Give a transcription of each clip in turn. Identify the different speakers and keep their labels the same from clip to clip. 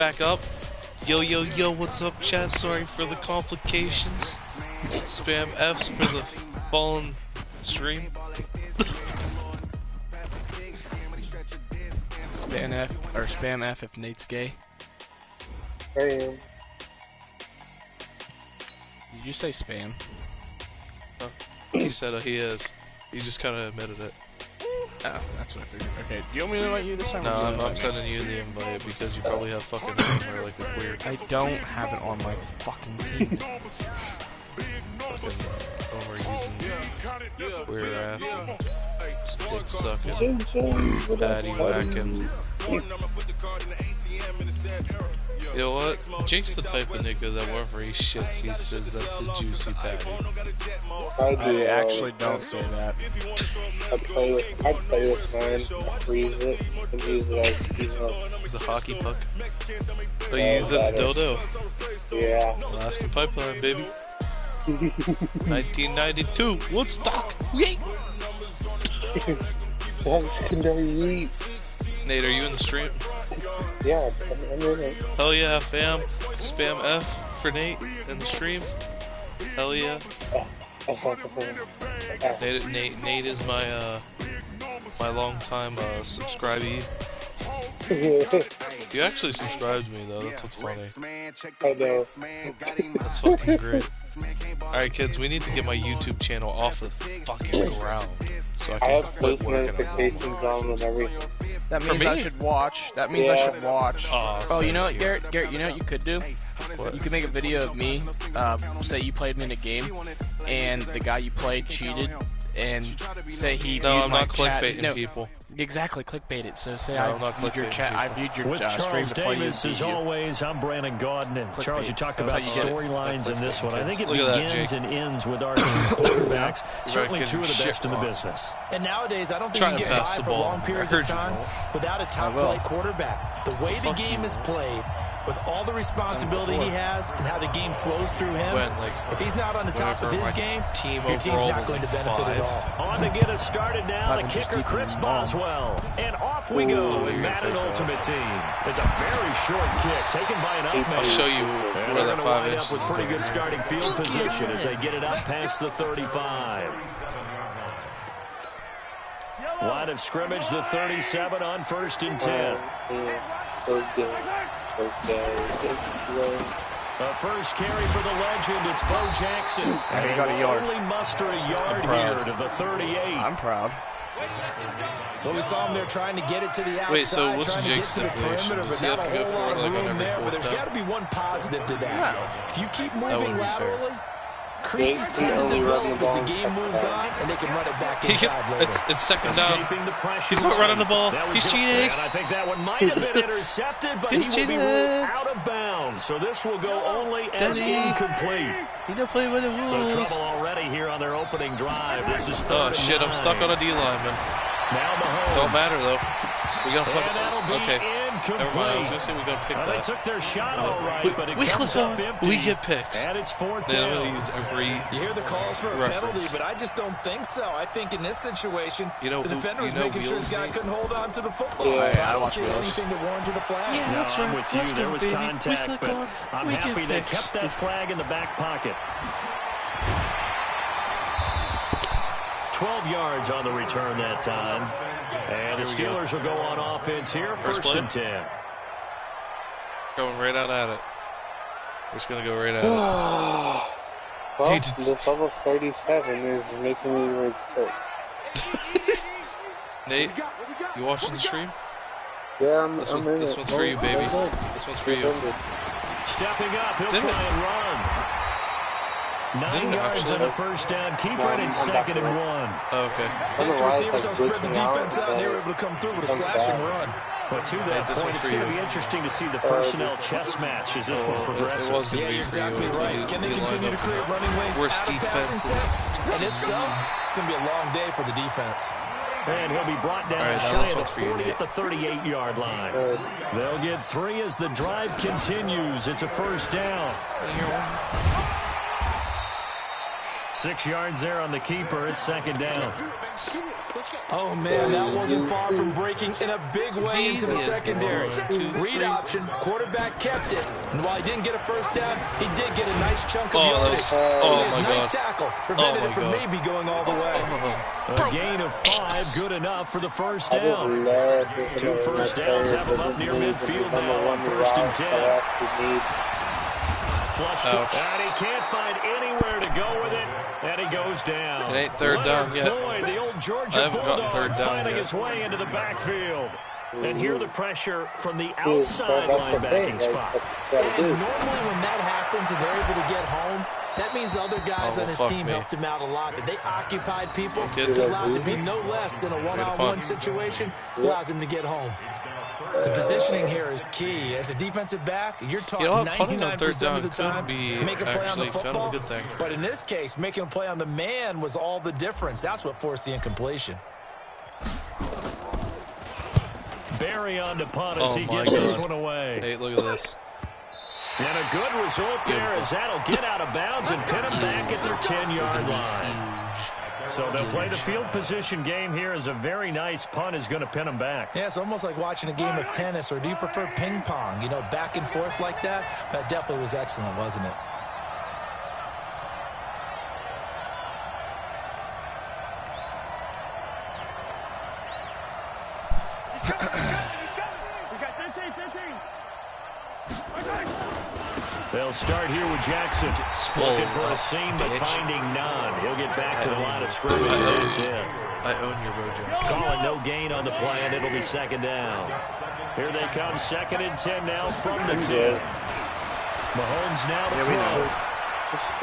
Speaker 1: Back up. Yo, yo, yo, what's up, chat? Sorry for the complications. Spam Fs for the fallen stream.
Speaker 2: Spam F if Nate's gay.
Speaker 3: I am.
Speaker 2: Did you say spam?
Speaker 1: He said he is. He just kind of admitted it.
Speaker 2: Oh, that's what I figured. Okay, do you want me to invite you this time?
Speaker 1: No, I'm sending you the invite because you probably have fucking name or like a weird.
Speaker 2: I don't have it on my fucking team.
Speaker 1: Fucking overusing weird ass and stick sucking, patty whacking. You know what? Jake's the type of nigga that whenever he shits, he says that's a juicy patty.
Speaker 3: I
Speaker 2: actually don't say that.
Speaker 3: I play with mine, I freeze it, and use it as, you know.
Speaker 1: It's a hockey puck. But you use it as a dildo.
Speaker 3: Yeah.
Speaker 1: Alaskan Pipeline, baby. 1992, Woodstock. Yay!
Speaker 3: That's secondary yeet.
Speaker 1: Nate, are you in the stream?
Speaker 3: Yeah, I'm in it.
Speaker 1: Hell yeah, fam. Spam F for Nate in the stream. Hell yeah. Nate is my my longtime subscribee. You actually subscribed to me though, that's what's funny.
Speaker 3: I know.
Speaker 1: That's fucking great. Alright kids, we need to get my YouTube channel off the fucking ground so I
Speaker 3: I
Speaker 1: can
Speaker 3: have
Speaker 1: quit
Speaker 3: post
Speaker 1: working on it.
Speaker 3: notifications on and everything.
Speaker 2: That
Speaker 1: For
Speaker 2: means I
Speaker 1: me?
Speaker 2: should watch. That means I
Speaker 3: Yeah.
Speaker 2: should watch.
Speaker 1: Oh,
Speaker 2: You know what,
Speaker 1: thank
Speaker 2: Garrett, you know what you could do?
Speaker 1: What?
Speaker 2: You could make a video of me, say you played me in a game, and the guy you played cheated, and say he viewed
Speaker 1: No, I'm
Speaker 2: my
Speaker 1: not
Speaker 2: chat.
Speaker 1: clickbaiting
Speaker 2: No,
Speaker 1: people.
Speaker 2: Exactly, clickbait it. So say
Speaker 1: No, I'm not
Speaker 2: I viewed your
Speaker 1: clickbaiting
Speaker 2: chat. I
Speaker 1: people.
Speaker 2: viewed your
Speaker 4: With
Speaker 2: stream
Speaker 4: Charles
Speaker 2: to play
Speaker 4: Davis, as
Speaker 2: you.
Speaker 4: always, I'm Brandon Gaudin. And Charles, you talked about
Speaker 2: That's how you get it.
Speaker 4: storylines in this one. I think it
Speaker 1: Look at that,
Speaker 4: begins
Speaker 1: Jake.
Speaker 4: and ends with our two quarterbacks. Certainly
Speaker 1: getting
Speaker 4: two of the
Speaker 1: shit
Speaker 4: best in the
Speaker 1: on.
Speaker 4: business.
Speaker 5: And nowadays, I don't think
Speaker 1: Trying
Speaker 5: you
Speaker 1: to
Speaker 5: can get
Speaker 1: pass
Speaker 5: by
Speaker 1: the
Speaker 5: for
Speaker 1: ball.
Speaker 5: long periods
Speaker 1: I
Speaker 5: of
Speaker 1: heard you,
Speaker 5: time
Speaker 1: Mo.
Speaker 5: without a top-flight quarterback. The way the
Speaker 1: Fuck
Speaker 5: game
Speaker 1: you.
Speaker 5: is played, with all the responsibility he has and how the game flows through him,
Speaker 1: When, like,
Speaker 5: if he's not on the top of
Speaker 1: whenever
Speaker 5: his
Speaker 1: my
Speaker 5: game,
Speaker 1: team
Speaker 5: your team's
Speaker 1: overall
Speaker 5: not
Speaker 1: was
Speaker 5: going to
Speaker 1: like
Speaker 5: benefit
Speaker 1: 5.
Speaker 5: at all.
Speaker 4: On to get us started now, the
Speaker 2: Fucking
Speaker 4: kicker
Speaker 2: just
Speaker 4: Chris
Speaker 2: keep them on.
Speaker 4: Boswell. And off we go with
Speaker 1: you're gonna
Speaker 4: Madden
Speaker 1: face
Speaker 4: Ultimate Team. It's a very short kick taken by an up
Speaker 1: I'll show you
Speaker 4: And
Speaker 1: where
Speaker 4: they're
Speaker 1: that
Speaker 4: going to
Speaker 1: 5
Speaker 4: wind
Speaker 1: inches
Speaker 4: up with
Speaker 1: is
Speaker 4: pretty
Speaker 1: going.
Speaker 4: good starting field position as they get it up past the 35. Line of scrimmage, the 37 on 1st and 10. A first carry for the legend, it's Bo Jackson.
Speaker 2: And he got a yard.
Speaker 4: Only muster a yard
Speaker 1: proud.
Speaker 4: here to the 38.
Speaker 2: I'm proud.
Speaker 5: Well, we saw him there trying to get it to the outside,
Speaker 1: Wait, so what's
Speaker 5: trying to
Speaker 1: Jake's
Speaker 5: get to the
Speaker 1: stipulation?
Speaker 5: perimeter,
Speaker 1: Does
Speaker 5: but
Speaker 1: he
Speaker 5: not
Speaker 1: have
Speaker 5: a
Speaker 1: to go
Speaker 5: whole
Speaker 1: for
Speaker 5: lot
Speaker 1: it,
Speaker 5: of
Speaker 1: like, on
Speaker 5: room
Speaker 1: every
Speaker 5: there. But
Speaker 1: fourth
Speaker 5: there's
Speaker 1: down?
Speaker 5: got to be one positive to that. If you keep moving
Speaker 1: wouldn't be fair.
Speaker 5: laterally, creases tend to develop as the game moves on, and they can run it back inside later.
Speaker 1: It's second down.
Speaker 4: Escaping the pressure
Speaker 1: He's not running the ball.
Speaker 4: That was
Speaker 1: He's
Speaker 4: it.
Speaker 1: cheating.
Speaker 4: And I think that one might have been intercepted, but
Speaker 1: He's
Speaker 4: he will be
Speaker 1: cheating.
Speaker 4: ruled out of bounds. So this will go only as
Speaker 1: Daddy.
Speaker 4: incomplete.
Speaker 1: He don't play with the rules.
Speaker 4: So trouble already here on their opening drive. This is
Speaker 1: Oh
Speaker 4: 3rd
Speaker 1: shit,
Speaker 4: and
Speaker 1: I'm stuck
Speaker 4: 9.
Speaker 1: on a D lineman.
Speaker 4: Now Mahomes.
Speaker 1: Don't matter though. We got
Speaker 4: And that'll
Speaker 1: fucking.
Speaker 4: be
Speaker 1: Okay. Never mind. I was
Speaker 4: incomplete.
Speaker 1: gonna say we gotta pick
Speaker 4: Well, they
Speaker 1: that.
Speaker 4: took their shot all right, but it
Speaker 1: We
Speaker 4: comes
Speaker 1: click
Speaker 4: up
Speaker 1: on,
Speaker 4: empty.
Speaker 1: we get picks.
Speaker 4: And it's 4th
Speaker 1: Then I'm
Speaker 4: down.
Speaker 1: gonna use every.
Speaker 5: You hear the calls for a
Speaker 1: reference.
Speaker 5: penalty, but I just don't think so. I think in this situation,
Speaker 1: You know
Speaker 5: the
Speaker 1: who-
Speaker 5: defender was
Speaker 1: you know
Speaker 5: making sure his
Speaker 1: Wheels
Speaker 5: guy
Speaker 1: Nate?
Speaker 5: couldn't hold on to the football.
Speaker 3: Yeah,
Speaker 5: So I
Speaker 2: I
Speaker 5: don't
Speaker 2: watch
Speaker 5: see
Speaker 2: Wheels.
Speaker 5: anything that warranted a flag.
Speaker 1: Yeah,
Speaker 4: No,
Speaker 1: that's
Speaker 4: I'm
Speaker 1: right.
Speaker 4: with you.
Speaker 1: Let's
Speaker 4: There
Speaker 1: go,
Speaker 4: was
Speaker 1: baby.
Speaker 4: contact,
Speaker 1: we click
Speaker 4: but
Speaker 1: on,
Speaker 4: I'm
Speaker 1: we
Speaker 4: happy
Speaker 1: get
Speaker 4: they
Speaker 1: picks.
Speaker 4: kept that flag in the back pocket. 12 yards on the return that time. And the Steelers will go on offense here,
Speaker 1: First
Speaker 4: 1st
Speaker 1: play.
Speaker 4: and 10.
Speaker 1: Going right out at it. We're just gonna go right at it.
Speaker 3: Well,
Speaker 1: Hey,
Speaker 3: this level 37 is making me really sick.
Speaker 1: Nate, you watching the stream?
Speaker 3: Yeah,
Speaker 1: This
Speaker 3: I'm
Speaker 1: one's,
Speaker 3: in
Speaker 1: this
Speaker 3: it.
Speaker 1: one's for you, baby. This one's for you.
Speaker 4: Stepping up, he'll
Speaker 1: Did
Speaker 4: try
Speaker 1: it?
Speaker 4: and run. 9
Speaker 1: Didn't
Speaker 4: yards
Speaker 1: actually.
Speaker 4: on the first down. Keep it in 2nd and 1.
Speaker 1: Oh, okay.
Speaker 5: These
Speaker 3: Otherwise,
Speaker 5: receivers
Speaker 3: like,
Speaker 5: don't spread the
Speaker 3: glitching out,
Speaker 5: defense out, and they were
Speaker 3: so-
Speaker 5: able to come through with a
Speaker 3: Come
Speaker 5: slashing
Speaker 3: back.
Speaker 5: run.
Speaker 4: But to
Speaker 1: Hey,
Speaker 4: that
Speaker 1: this
Speaker 4: point,
Speaker 1: one's
Speaker 4: it's
Speaker 1: for
Speaker 4: going to
Speaker 1: you.
Speaker 4: be interesting to see the personnel chess match as this one
Speaker 1: It
Speaker 4: progresses.
Speaker 1: was gonna
Speaker 5: Yeah,
Speaker 1: be
Speaker 5: you're
Speaker 1: for you
Speaker 5: exactly
Speaker 1: until
Speaker 5: right.
Speaker 1: you-
Speaker 5: Can they
Speaker 1: you
Speaker 5: continue
Speaker 1: line
Speaker 5: to
Speaker 1: up.
Speaker 5: create running lanes
Speaker 1: Worst
Speaker 5: out of passing
Speaker 1: defense.
Speaker 5: sets? And if so, it's going to be a long day for the defense.
Speaker 4: And he'll be brought down
Speaker 1: All right, now
Speaker 4: shy
Speaker 1: this
Speaker 4: of the
Speaker 1: one's for you,
Speaker 4: 40
Speaker 1: Nate.
Speaker 4: at the 38-yard line. They'll get 3 as the drive continues. It's a first down. 6 yards there on the keeper. It's second down.
Speaker 5: Oh, man, that wasn't far from breaking in a big way into the secondary. Read option, quarterback kept it. And while he didn't get a first down, he did get a nice chunk of yardage. Nice tackle. Prevented it from maybe going all the way.
Speaker 4: A gain of 5, good enough for the first down. 2 first downs have him up near midfield now on 1st and 10. Flushed it, and he can't find anywhere to go with it, and he goes down.
Speaker 1: It ain't third down yet.
Speaker 4: Floyd, the old Georgia Bulldog, finding his way into the backfield. And here the pressure from the outside linebacking spot.
Speaker 5: And normally when that happens and they're able to get home, that means other guys on his team helped him out a lot. That they occupied people. It's allowed to be no less than a one-on-one situation. Allows him to get home. The positioning here is key. As a defensive back, you're taught 99% of the time, make a play on the football. But in this case, making a play on the man was all the difference. That's what forced the incompletion.
Speaker 4: Barry on to punt as he gets this one away.
Speaker 1: Hey, look at this.
Speaker 4: And a good result there as that'll get out of bounds and pin them back at their 10-yard line. So they'll play the field position game here as a very nice punt is going to pin them back.
Speaker 5: Yeah, it's almost like watching a game of tennis, or do you prefer ping pong? You know, back and forth like that? That definitely was excellent, wasn't it?
Speaker 4: They'll start here with Jackson. Looking for a seam, but finding none. He'll get back to the line of scrimmage, and it's in.
Speaker 1: I own your Bojack.
Speaker 4: Calling no gain on the play, and it'll be second down. Here they come, 2nd and 10 now from the 10. Mahomes now to throw.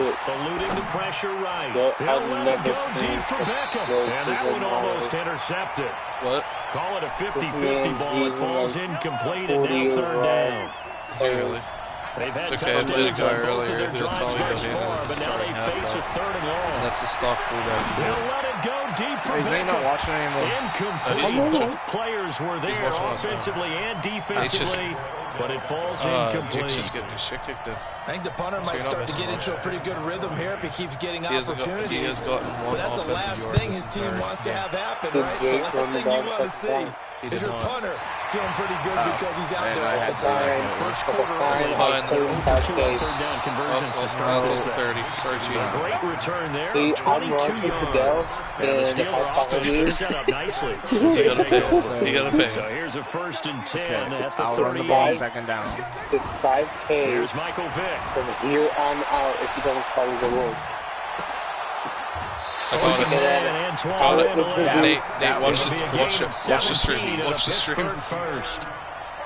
Speaker 4: Eluding the pressure right. He'll let it go deep for Beckham. And that one almost intercepted.
Speaker 1: What?
Speaker 4: Call it a 50-50 ball. It falls incomplete, and now 3rd down.
Speaker 1: Seriously.
Speaker 4: They've had
Speaker 1: It's okay, I played a guy earlier
Speaker 4: their drives thus far, but now they face a 3rd and long.
Speaker 1: And that's a stock fullback.
Speaker 4: They'll let it go deep for Beckham.
Speaker 2: He's not watching anymore.
Speaker 4: Incomplete. Both players were there offensively and defensively, but it falls incomplete.
Speaker 1: He's just getting his shit kicked in.
Speaker 5: I think the punter might start to get into a pretty good rhythm here if he keeps getting opportunities.
Speaker 1: He has gotten one
Speaker 5: but that's the last thing his team wants to have happen, right? The last thing you want to see is your punter feeling pretty good because he's out there all the time.
Speaker 4: First quarter, on 3rd down conversions to start this thing.
Speaker 1: 30. Sorry, Chief.
Speaker 4: Great return there, 22 yards. And the Steelers offense is set up nicely.
Speaker 1: You gotta pay.
Speaker 4: So here's a 1st and 10 at the
Speaker 2: I'll run the
Speaker 4: 38.
Speaker 2: ball 2nd down.
Speaker 3: It's 5K
Speaker 4: Here's Michael Vick.
Speaker 3: from here on out if he doesn't follow the rules.
Speaker 1: I got it.
Speaker 4: And Antoine
Speaker 1: Nate, watch the stream. Watch the stream.
Speaker 4: First.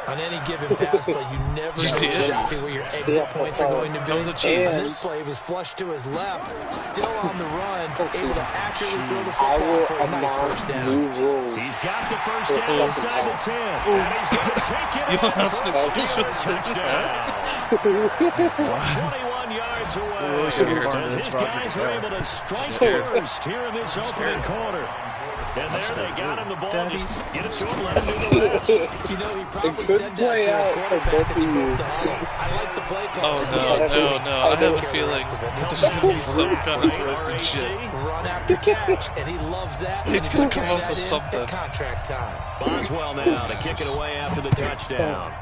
Speaker 5: On any given pass play, you never know exactly where your exit points are going to be. This play was flushed to his left, still on the run, able to accurately throw the football for a nice first down.
Speaker 4: He's got the first down inside the 10. And he's going to take it from 21 yards away. As his guys are able to strike first here in this opening quarter. And there they got him the ball. Just get it to him, let him do the rest.
Speaker 5: You know, he probably said that to his quarterback as he broke the huddle. I like the play call.
Speaker 1: No. I have a feeling that there's going to be some kind of twisted shit.
Speaker 5: Run after catch, and he loves that.
Speaker 1: He's going to come up with something.
Speaker 5: At contract time.
Speaker 4: Boswell now to kick it away after the touchdown.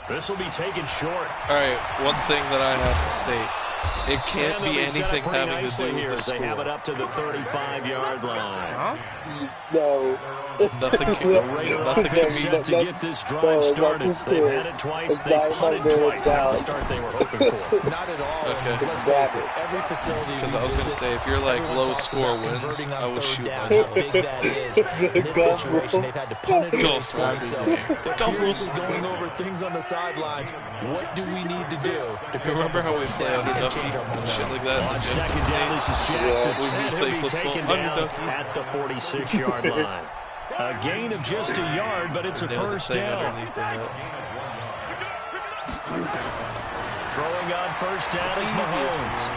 Speaker 4: This will be taken short.
Speaker 1: All right, one thing that I have to state. It can't be anything having to do with the score.
Speaker 4: They have it up to the 35-yard line.
Speaker 3: No.
Speaker 1: Nothing can be
Speaker 4: to get this drive started. They've had it twice. They've punted twice. Not the start they were hoping for.
Speaker 5: Not at all.
Speaker 1: Okay.
Speaker 5: Let's face it, every facility.
Speaker 1: Because I was going to say, if you're like low score wins, I would shoot
Speaker 5: how
Speaker 1: myself.
Speaker 5: big that is. In this situation, they've had to punt it away twice. So they're seriously going over things on the sidelines. What do we need to do to pick
Speaker 1: Remember
Speaker 5: up
Speaker 1: how we play under Ducky? Shit like that.
Speaker 4: On 2nd down, this is Jackson.
Speaker 1: We
Speaker 4: And
Speaker 1: play
Speaker 4: he'll be
Speaker 1: football
Speaker 4: taken
Speaker 1: under
Speaker 4: down
Speaker 1: Ducky.
Speaker 4: at the 46-yard line. A gain of just a yard, but it's a first down. Throwing on first down is Mahomes.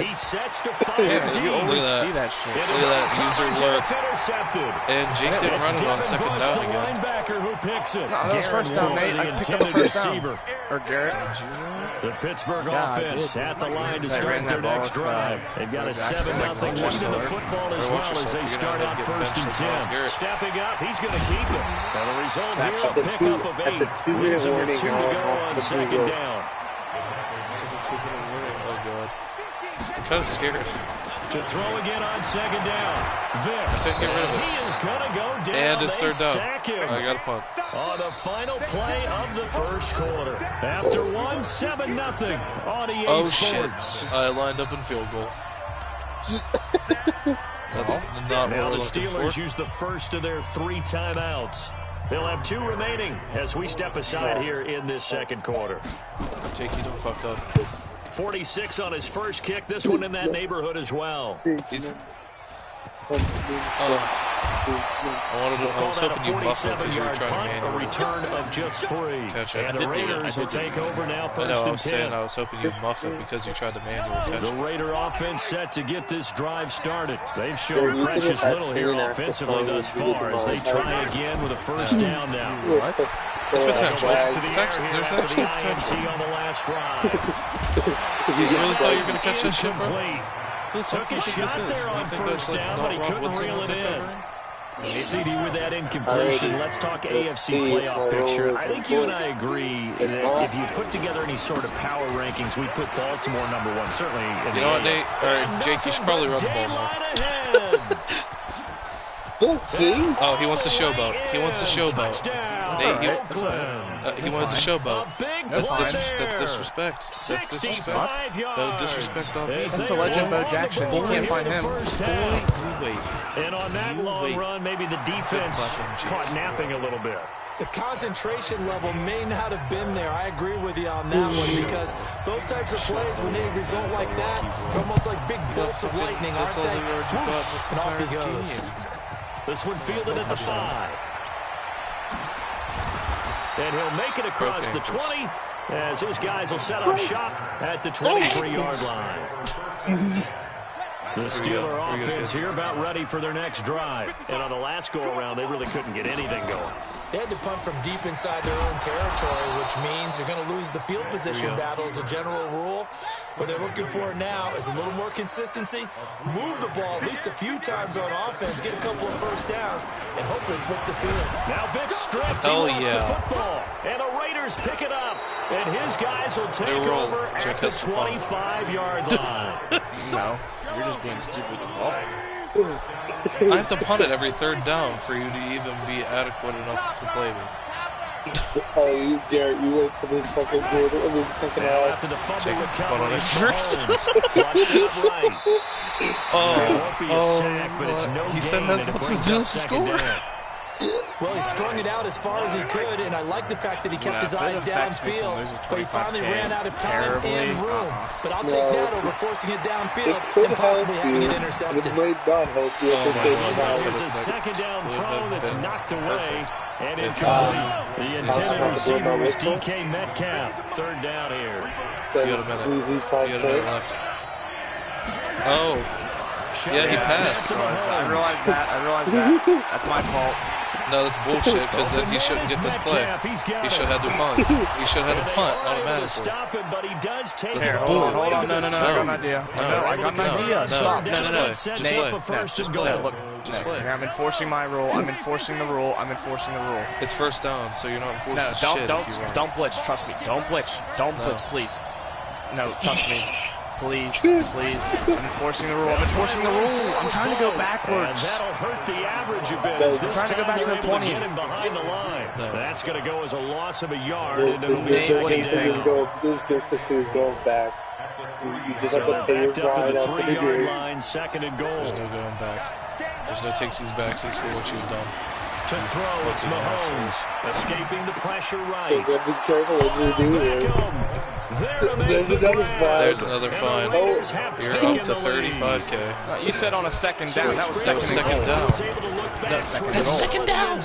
Speaker 4: He sets to fire deep.
Speaker 1: Look at that. Look at that user alert.
Speaker 4: It's intercepted.
Speaker 1: And Jake didn't run it on 2nd down
Speaker 4: the
Speaker 1: again.
Speaker 4: linebacker who picks it.
Speaker 2: No, that was first down, Nate. I picked up a first down. Or Garrett.
Speaker 4: The Pittsburgh offense at the line to start their next drive. They've got a 7-0 lead in the football as well as they start out 1st and 10. Stepping up, he's going to keep it. And the result here, a pickup of 8. Leaves him with 2 to go on 2nd down.
Speaker 1: Oh, God. I'm kind of scared.
Speaker 4: To throw again on 2nd down. Vic,
Speaker 1: Get rid of it.
Speaker 4: he is going to go down.
Speaker 1: And it's 3rd down.
Speaker 4: Sack him.
Speaker 1: I got a punt.
Speaker 4: On the final play of the first quarter. After 7-0 on EA
Speaker 1: Oh,
Speaker 4: Sports.
Speaker 1: shit. I lined up in field goal. That's not
Speaker 4: Now
Speaker 1: what
Speaker 4: the
Speaker 1: we're looking
Speaker 4: Steelers
Speaker 1: for.
Speaker 4: use the first of their 3 timeouts. They'll have 2 remaining as we step aside here in this second quarter.
Speaker 1: Jake, you done fucked up.
Speaker 4: 46 on his first kick. This one in that neighborhood as well.
Speaker 1: I was hoping you muffed it because you were trying to
Speaker 4: A
Speaker 1: manual.
Speaker 4: return of just 3.
Speaker 1: Catch it.
Speaker 4: And the Raiders will take over now
Speaker 1: I know,
Speaker 4: 1st
Speaker 1: I
Speaker 4: and
Speaker 1: was saying
Speaker 4: 10.
Speaker 1: I was hoping you'd muff it because you tried to manual catch
Speaker 4: The
Speaker 1: it.
Speaker 4: Raider offense set to get this drive started. They've shown precious little here offensively thus far as they try again with a first down now.
Speaker 1: What? There's potential.
Speaker 4: Back to the air here
Speaker 1: There's
Speaker 4: after the
Speaker 1: actually
Speaker 4: INT
Speaker 1: potential.
Speaker 4: on the last drive.
Speaker 1: You really thought you were going to catch that shit, bro?
Speaker 4: Incomplete.
Speaker 1: Who the
Speaker 4: Took
Speaker 1: fuck
Speaker 4: a
Speaker 1: do you think
Speaker 4: shot
Speaker 1: this is?
Speaker 4: there on
Speaker 1: You think that's
Speaker 4: first
Speaker 1: like
Speaker 4: down,
Speaker 1: not
Speaker 4: but he
Speaker 1: Rob
Speaker 4: couldn't
Speaker 1: Woodson
Speaker 4: reel
Speaker 1: or
Speaker 4: it
Speaker 1: something?
Speaker 4: in. CD with that incompletion. Let's talk AFC playoff picture. I think you and I agree that if you put together any sort of power rankings, we put Baltimore #1, certainly in
Speaker 1: You know what, Nate? All right, Jake, you should probably run the ball more. Oh, he wants to showboat. He wants to showboat. Nate, he wanted to showboat. That's disrespect. That's disrespect. No disrespect on me.
Speaker 2: That's the legend Bo Jackson. You can't find him.
Speaker 1: You wait.
Speaker 4: And on that long run, maybe the defense caught napping a little bit.
Speaker 5: The concentration level may not have been there. I agree with you on that one because those types of plays, when they result like that, they're almost like big bolts of lightning, aren't they? Whoosh, and off he goes.
Speaker 4: This one fielded at the 5. And he'll make it across the 20 as his guys will set up shop at the 23-yard line. The Steeler offense here about ready for their next drive. And on the last go-around, they really couldn't get anything going.
Speaker 5: They had to punt from deep inside their own territory, which means you're going to lose the field position battle as a general rule. What they're looking for now is a little more consistency, move the ball at least a few times on offense, get a couple of first downs, and hopefully flip the field.
Speaker 4: Now Vic stripped. He lost the football. And the Raiders pick it up. And his guys will take over at the 25-yard line.
Speaker 2: No, you're just being stupid.
Speaker 1: I have to punt it every 3rd down for you to even be adequate enough to play me.
Speaker 3: Oh, Garrett, you wait for this second quarter. I mean, second half.
Speaker 4: After the fumble
Speaker 1: Taking some fun on
Speaker 4: recovery,
Speaker 1: it.
Speaker 4: flushed it right.
Speaker 1: He said has nothing to do with the score.
Speaker 5: Well, he strung it out as far as he could, and I like the fact that he kept his eyes downfield, but he finally ran out of time and room. But I'll take that over forcing it downfield and possibly having it intercepted.
Speaker 3: There's
Speaker 4: a second down throw that's knocked away and incomplete. The intended receiver was DK Metcalf. 3rd down here.
Speaker 1: You got a minute left. Oh. Yeah, he passed.
Speaker 2: I realized that. That's my fault.
Speaker 1: No, that's bullshit, because then he shouldn't get this play. He should have had to punt. He should have had to punt automatically.
Speaker 2: Here, hold on. No, I got an idea. I got an idea. Stop. No.
Speaker 1: Just play.
Speaker 2: Look, I'm enforcing my rule. I'm enforcing the rule.
Speaker 1: It's 1st down, so you're not enforcing shit.
Speaker 2: Don't blitz. Trust me. Don't blitz. Don't blitz, please. No, trust me. Please. I'm enforcing the rule. I'm trying to go backwards.
Speaker 4: And that'll hurt the average a bit. As this
Speaker 2: trying to go back to the 20.
Speaker 4: Get him behind the line. No. That's going to go as a loss of a yard.
Speaker 3: What do you think? Go back.
Speaker 4: So backed up to the 3-yard line, 2nd and goal.
Speaker 1: There's no going back. There's no takesies backsies for what you've done.
Speaker 4: To throw, it's Mahomes. Escaping the pressure right.
Speaker 3: Be careful what you do here.
Speaker 4: There's
Speaker 1: another fine. You're up to 35K.
Speaker 2: You said on a 2nd down. That was
Speaker 1: second down.
Speaker 5: That's 2nd down.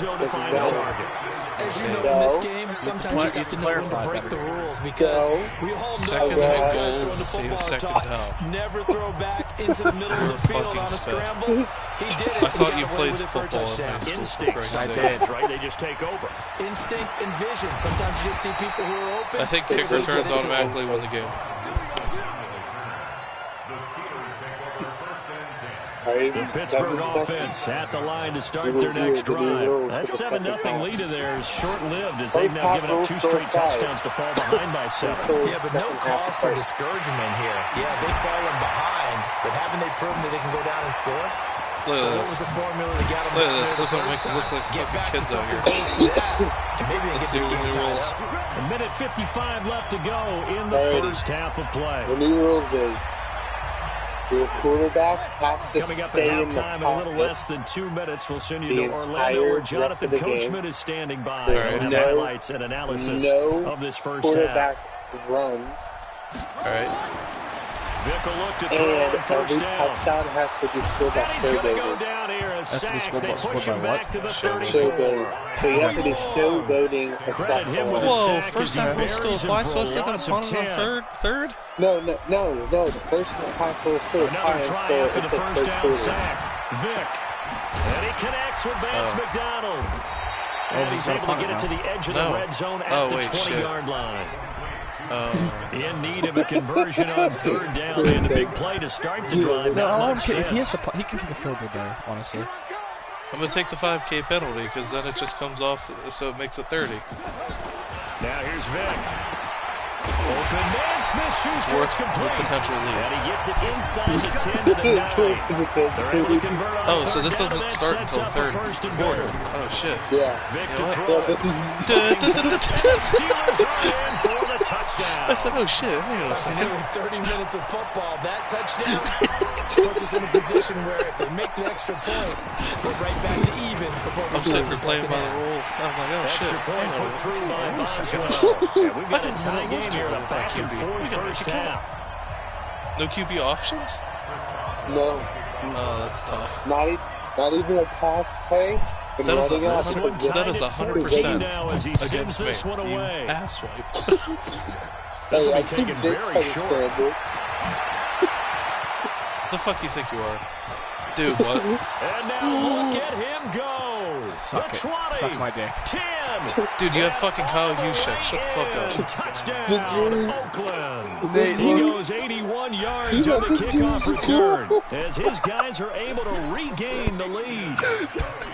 Speaker 5: As you know, in this game, sometimes you just have to know when to break the rules because we all know those guys throwing the football top never throw back into the middle of the field on a scramble. He did it.
Speaker 1: I thought you played football in high school.
Speaker 4: Instinct. I did. Right? They just take over.
Speaker 5: Instinct and vision. Sometimes you just see people who are open.
Speaker 1: I think kick returns automatically win the game.
Speaker 4: The Pittsburgh offense at the line to start their next drive. That 7-0 lead of theirs is short-lived as they've now given up 2 straight touchdowns to fall behind by 7.
Speaker 5: Yeah, but no cause for discouragement here. Yeah, they've fallen behind, but haven't they proven that they can go down and score?
Speaker 1: Look
Speaker 5: So
Speaker 1: at
Speaker 5: what
Speaker 1: this.
Speaker 5: was the formula that got them
Speaker 1: Look at
Speaker 5: down
Speaker 1: this.
Speaker 5: there
Speaker 1: Look
Speaker 5: the
Speaker 1: at
Speaker 5: first
Speaker 1: them look like
Speaker 5: Get
Speaker 1: fucking
Speaker 5: back
Speaker 1: kids
Speaker 5: to
Speaker 1: out here.
Speaker 5: something close to that, and maybe they
Speaker 1: Let's
Speaker 5: get
Speaker 1: see
Speaker 5: this
Speaker 1: what the
Speaker 5: game
Speaker 1: new
Speaker 5: tied
Speaker 1: rules.
Speaker 5: up.
Speaker 4: A minute 55 left to go in the first half of play.
Speaker 3: The new rules is your quarterback has to
Speaker 4: Coming up at
Speaker 3: stay in the
Speaker 4: halftime in a little
Speaker 3: pocket.
Speaker 4: less than 2 minutes, we'll send you
Speaker 3: The
Speaker 4: to Orlando where
Speaker 3: entire
Speaker 4: Jonathan
Speaker 3: rest of the
Speaker 4: Coachman
Speaker 3: game.
Speaker 4: is standing by.
Speaker 3: There's
Speaker 4: We'll have
Speaker 3: no-
Speaker 4: highlights and analysis
Speaker 3: No
Speaker 4: of this first
Speaker 3: quarterback
Speaker 4: half.
Speaker 3: runs,
Speaker 1: Alright.
Speaker 4: Vick will look to throw
Speaker 3: and
Speaker 4: on first
Speaker 3: every
Speaker 4: down.
Speaker 3: touchdown has to be scored by
Speaker 4: And he's going to go
Speaker 3: showboating.
Speaker 4: down here. A
Speaker 6: Has to be
Speaker 4: sack.
Speaker 6: scored
Speaker 4: They
Speaker 6: by-
Speaker 4: push
Speaker 6: scored
Speaker 4: him
Speaker 6: by what?
Speaker 4: back to the
Speaker 1: Showboating.
Speaker 4: 34.
Speaker 3: So you have to be showboating a
Speaker 4: Credit him with a
Speaker 3: touchdown.
Speaker 1: Whoa,
Speaker 4: sack
Speaker 1: first
Speaker 4: as he
Speaker 1: half was still
Speaker 4: buries him
Speaker 1: fine,
Speaker 4: for
Speaker 1: so I
Speaker 4: a
Speaker 1: still got
Speaker 4: loss
Speaker 1: a
Speaker 4: of
Speaker 1: punt on
Speaker 4: 10.
Speaker 1: third?
Speaker 3: No, the first half was still
Speaker 4: Another
Speaker 3: fine,
Speaker 4: try
Speaker 3: so
Speaker 4: after
Speaker 3: it's
Speaker 4: the
Speaker 3: a
Speaker 4: first
Speaker 3: third
Speaker 4: down
Speaker 3: quarter.
Speaker 4: sack. Vick. And he connects with Vance McDonald. And he's able to get it to the edge of the red zone at the 20-yard line. In need of a conversion on third down and a big play to start the drive.
Speaker 6: No,
Speaker 4: Not
Speaker 6: I
Speaker 4: much
Speaker 6: don't care. If he
Speaker 4: sense.
Speaker 6: he can take a field goal there, honestly.
Speaker 1: I'm going to take the 5K penalty because then it just comes off so it makes it 30.
Speaker 4: Now here's Vick. Open man, Smith-Schuster, it's complete.
Speaker 1: Potential lead.
Speaker 4: And he gets it inside the 10 to the 9. They're able to convert on
Speaker 1: Oh, so
Speaker 4: third
Speaker 1: this
Speaker 4: down,
Speaker 1: doesn't
Speaker 4: and
Speaker 1: start
Speaker 4: sets
Speaker 1: until
Speaker 4: up a
Speaker 1: third
Speaker 4: first and
Speaker 1: quarter.
Speaker 4: goal.
Speaker 1: Oh, shit.
Speaker 3: Yeah.
Speaker 4: Vick
Speaker 1: You
Speaker 4: to
Speaker 1: know
Speaker 4: throw.
Speaker 3: Yeah, this is
Speaker 4: Steelers are in for the touchdown.
Speaker 1: I said, oh, shit. Hang on a
Speaker 5: After
Speaker 1: second.
Speaker 5: nearly 30 minutes of football, that touchdown puts us in a position where if they make the extra point, we're right back to even before we
Speaker 1: I'm
Speaker 5: start
Speaker 1: sick
Speaker 5: the
Speaker 1: for playing
Speaker 5: second
Speaker 1: by the
Speaker 5: half.
Speaker 1: rule. I'm like, oh, shit.
Speaker 4: Extra point
Speaker 1: Hang on.
Speaker 4: put through by
Speaker 1: Wait a second.
Speaker 4: Boswell. And we've got a
Speaker 1: I
Speaker 4: tie
Speaker 1: didn't know
Speaker 4: game here in a
Speaker 1: those
Speaker 4: back and
Speaker 1: QB.
Speaker 4: forth
Speaker 1: We gotta
Speaker 4: first
Speaker 1: make a count.
Speaker 4: half.
Speaker 1: No QB options?
Speaker 3: no,
Speaker 1: Oh, that's tough.
Speaker 3: not even a pass play. But
Speaker 1: That is
Speaker 3: running out,
Speaker 4: This one
Speaker 3: but
Speaker 1: that is
Speaker 4: tied at
Speaker 1: 100%
Speaker 4: 14 now as he sends
Speaker 1: against me.
Speaker 4: this one
Speaker 1: You
Speaker 4: away.
Speaker 1: asswipe.
Speaker 4: This will
Speaker 3: I
Speaker 4: be
Speaker 3: think
Speaker 4: taken
Speaker 3: Vick
Speaker 4: very
Speaker 3: had a
Speaker 4: short.
Speaker 3: scramble.
Speaker 1: The fuck you think you are? Dude, what?
Speaker 4: And now look at him go.
Speaker 6: Suck
Speaker 4: The
Speaker 6: it.
Speaker 4: 20,
Speaker 6: Suck my dick.
Speaker 4: 10.
Speaker 1: Dude, you have fucking Kyle Juszczyk. Shut the fuck
Speaker 4: And
Speaker 1: up.
Speaker 4: touchdown, Oakland.
Speaker 6: They-
Speaker 4: He goes 81 yards on the kickoff return as his guys are able to regain the lead.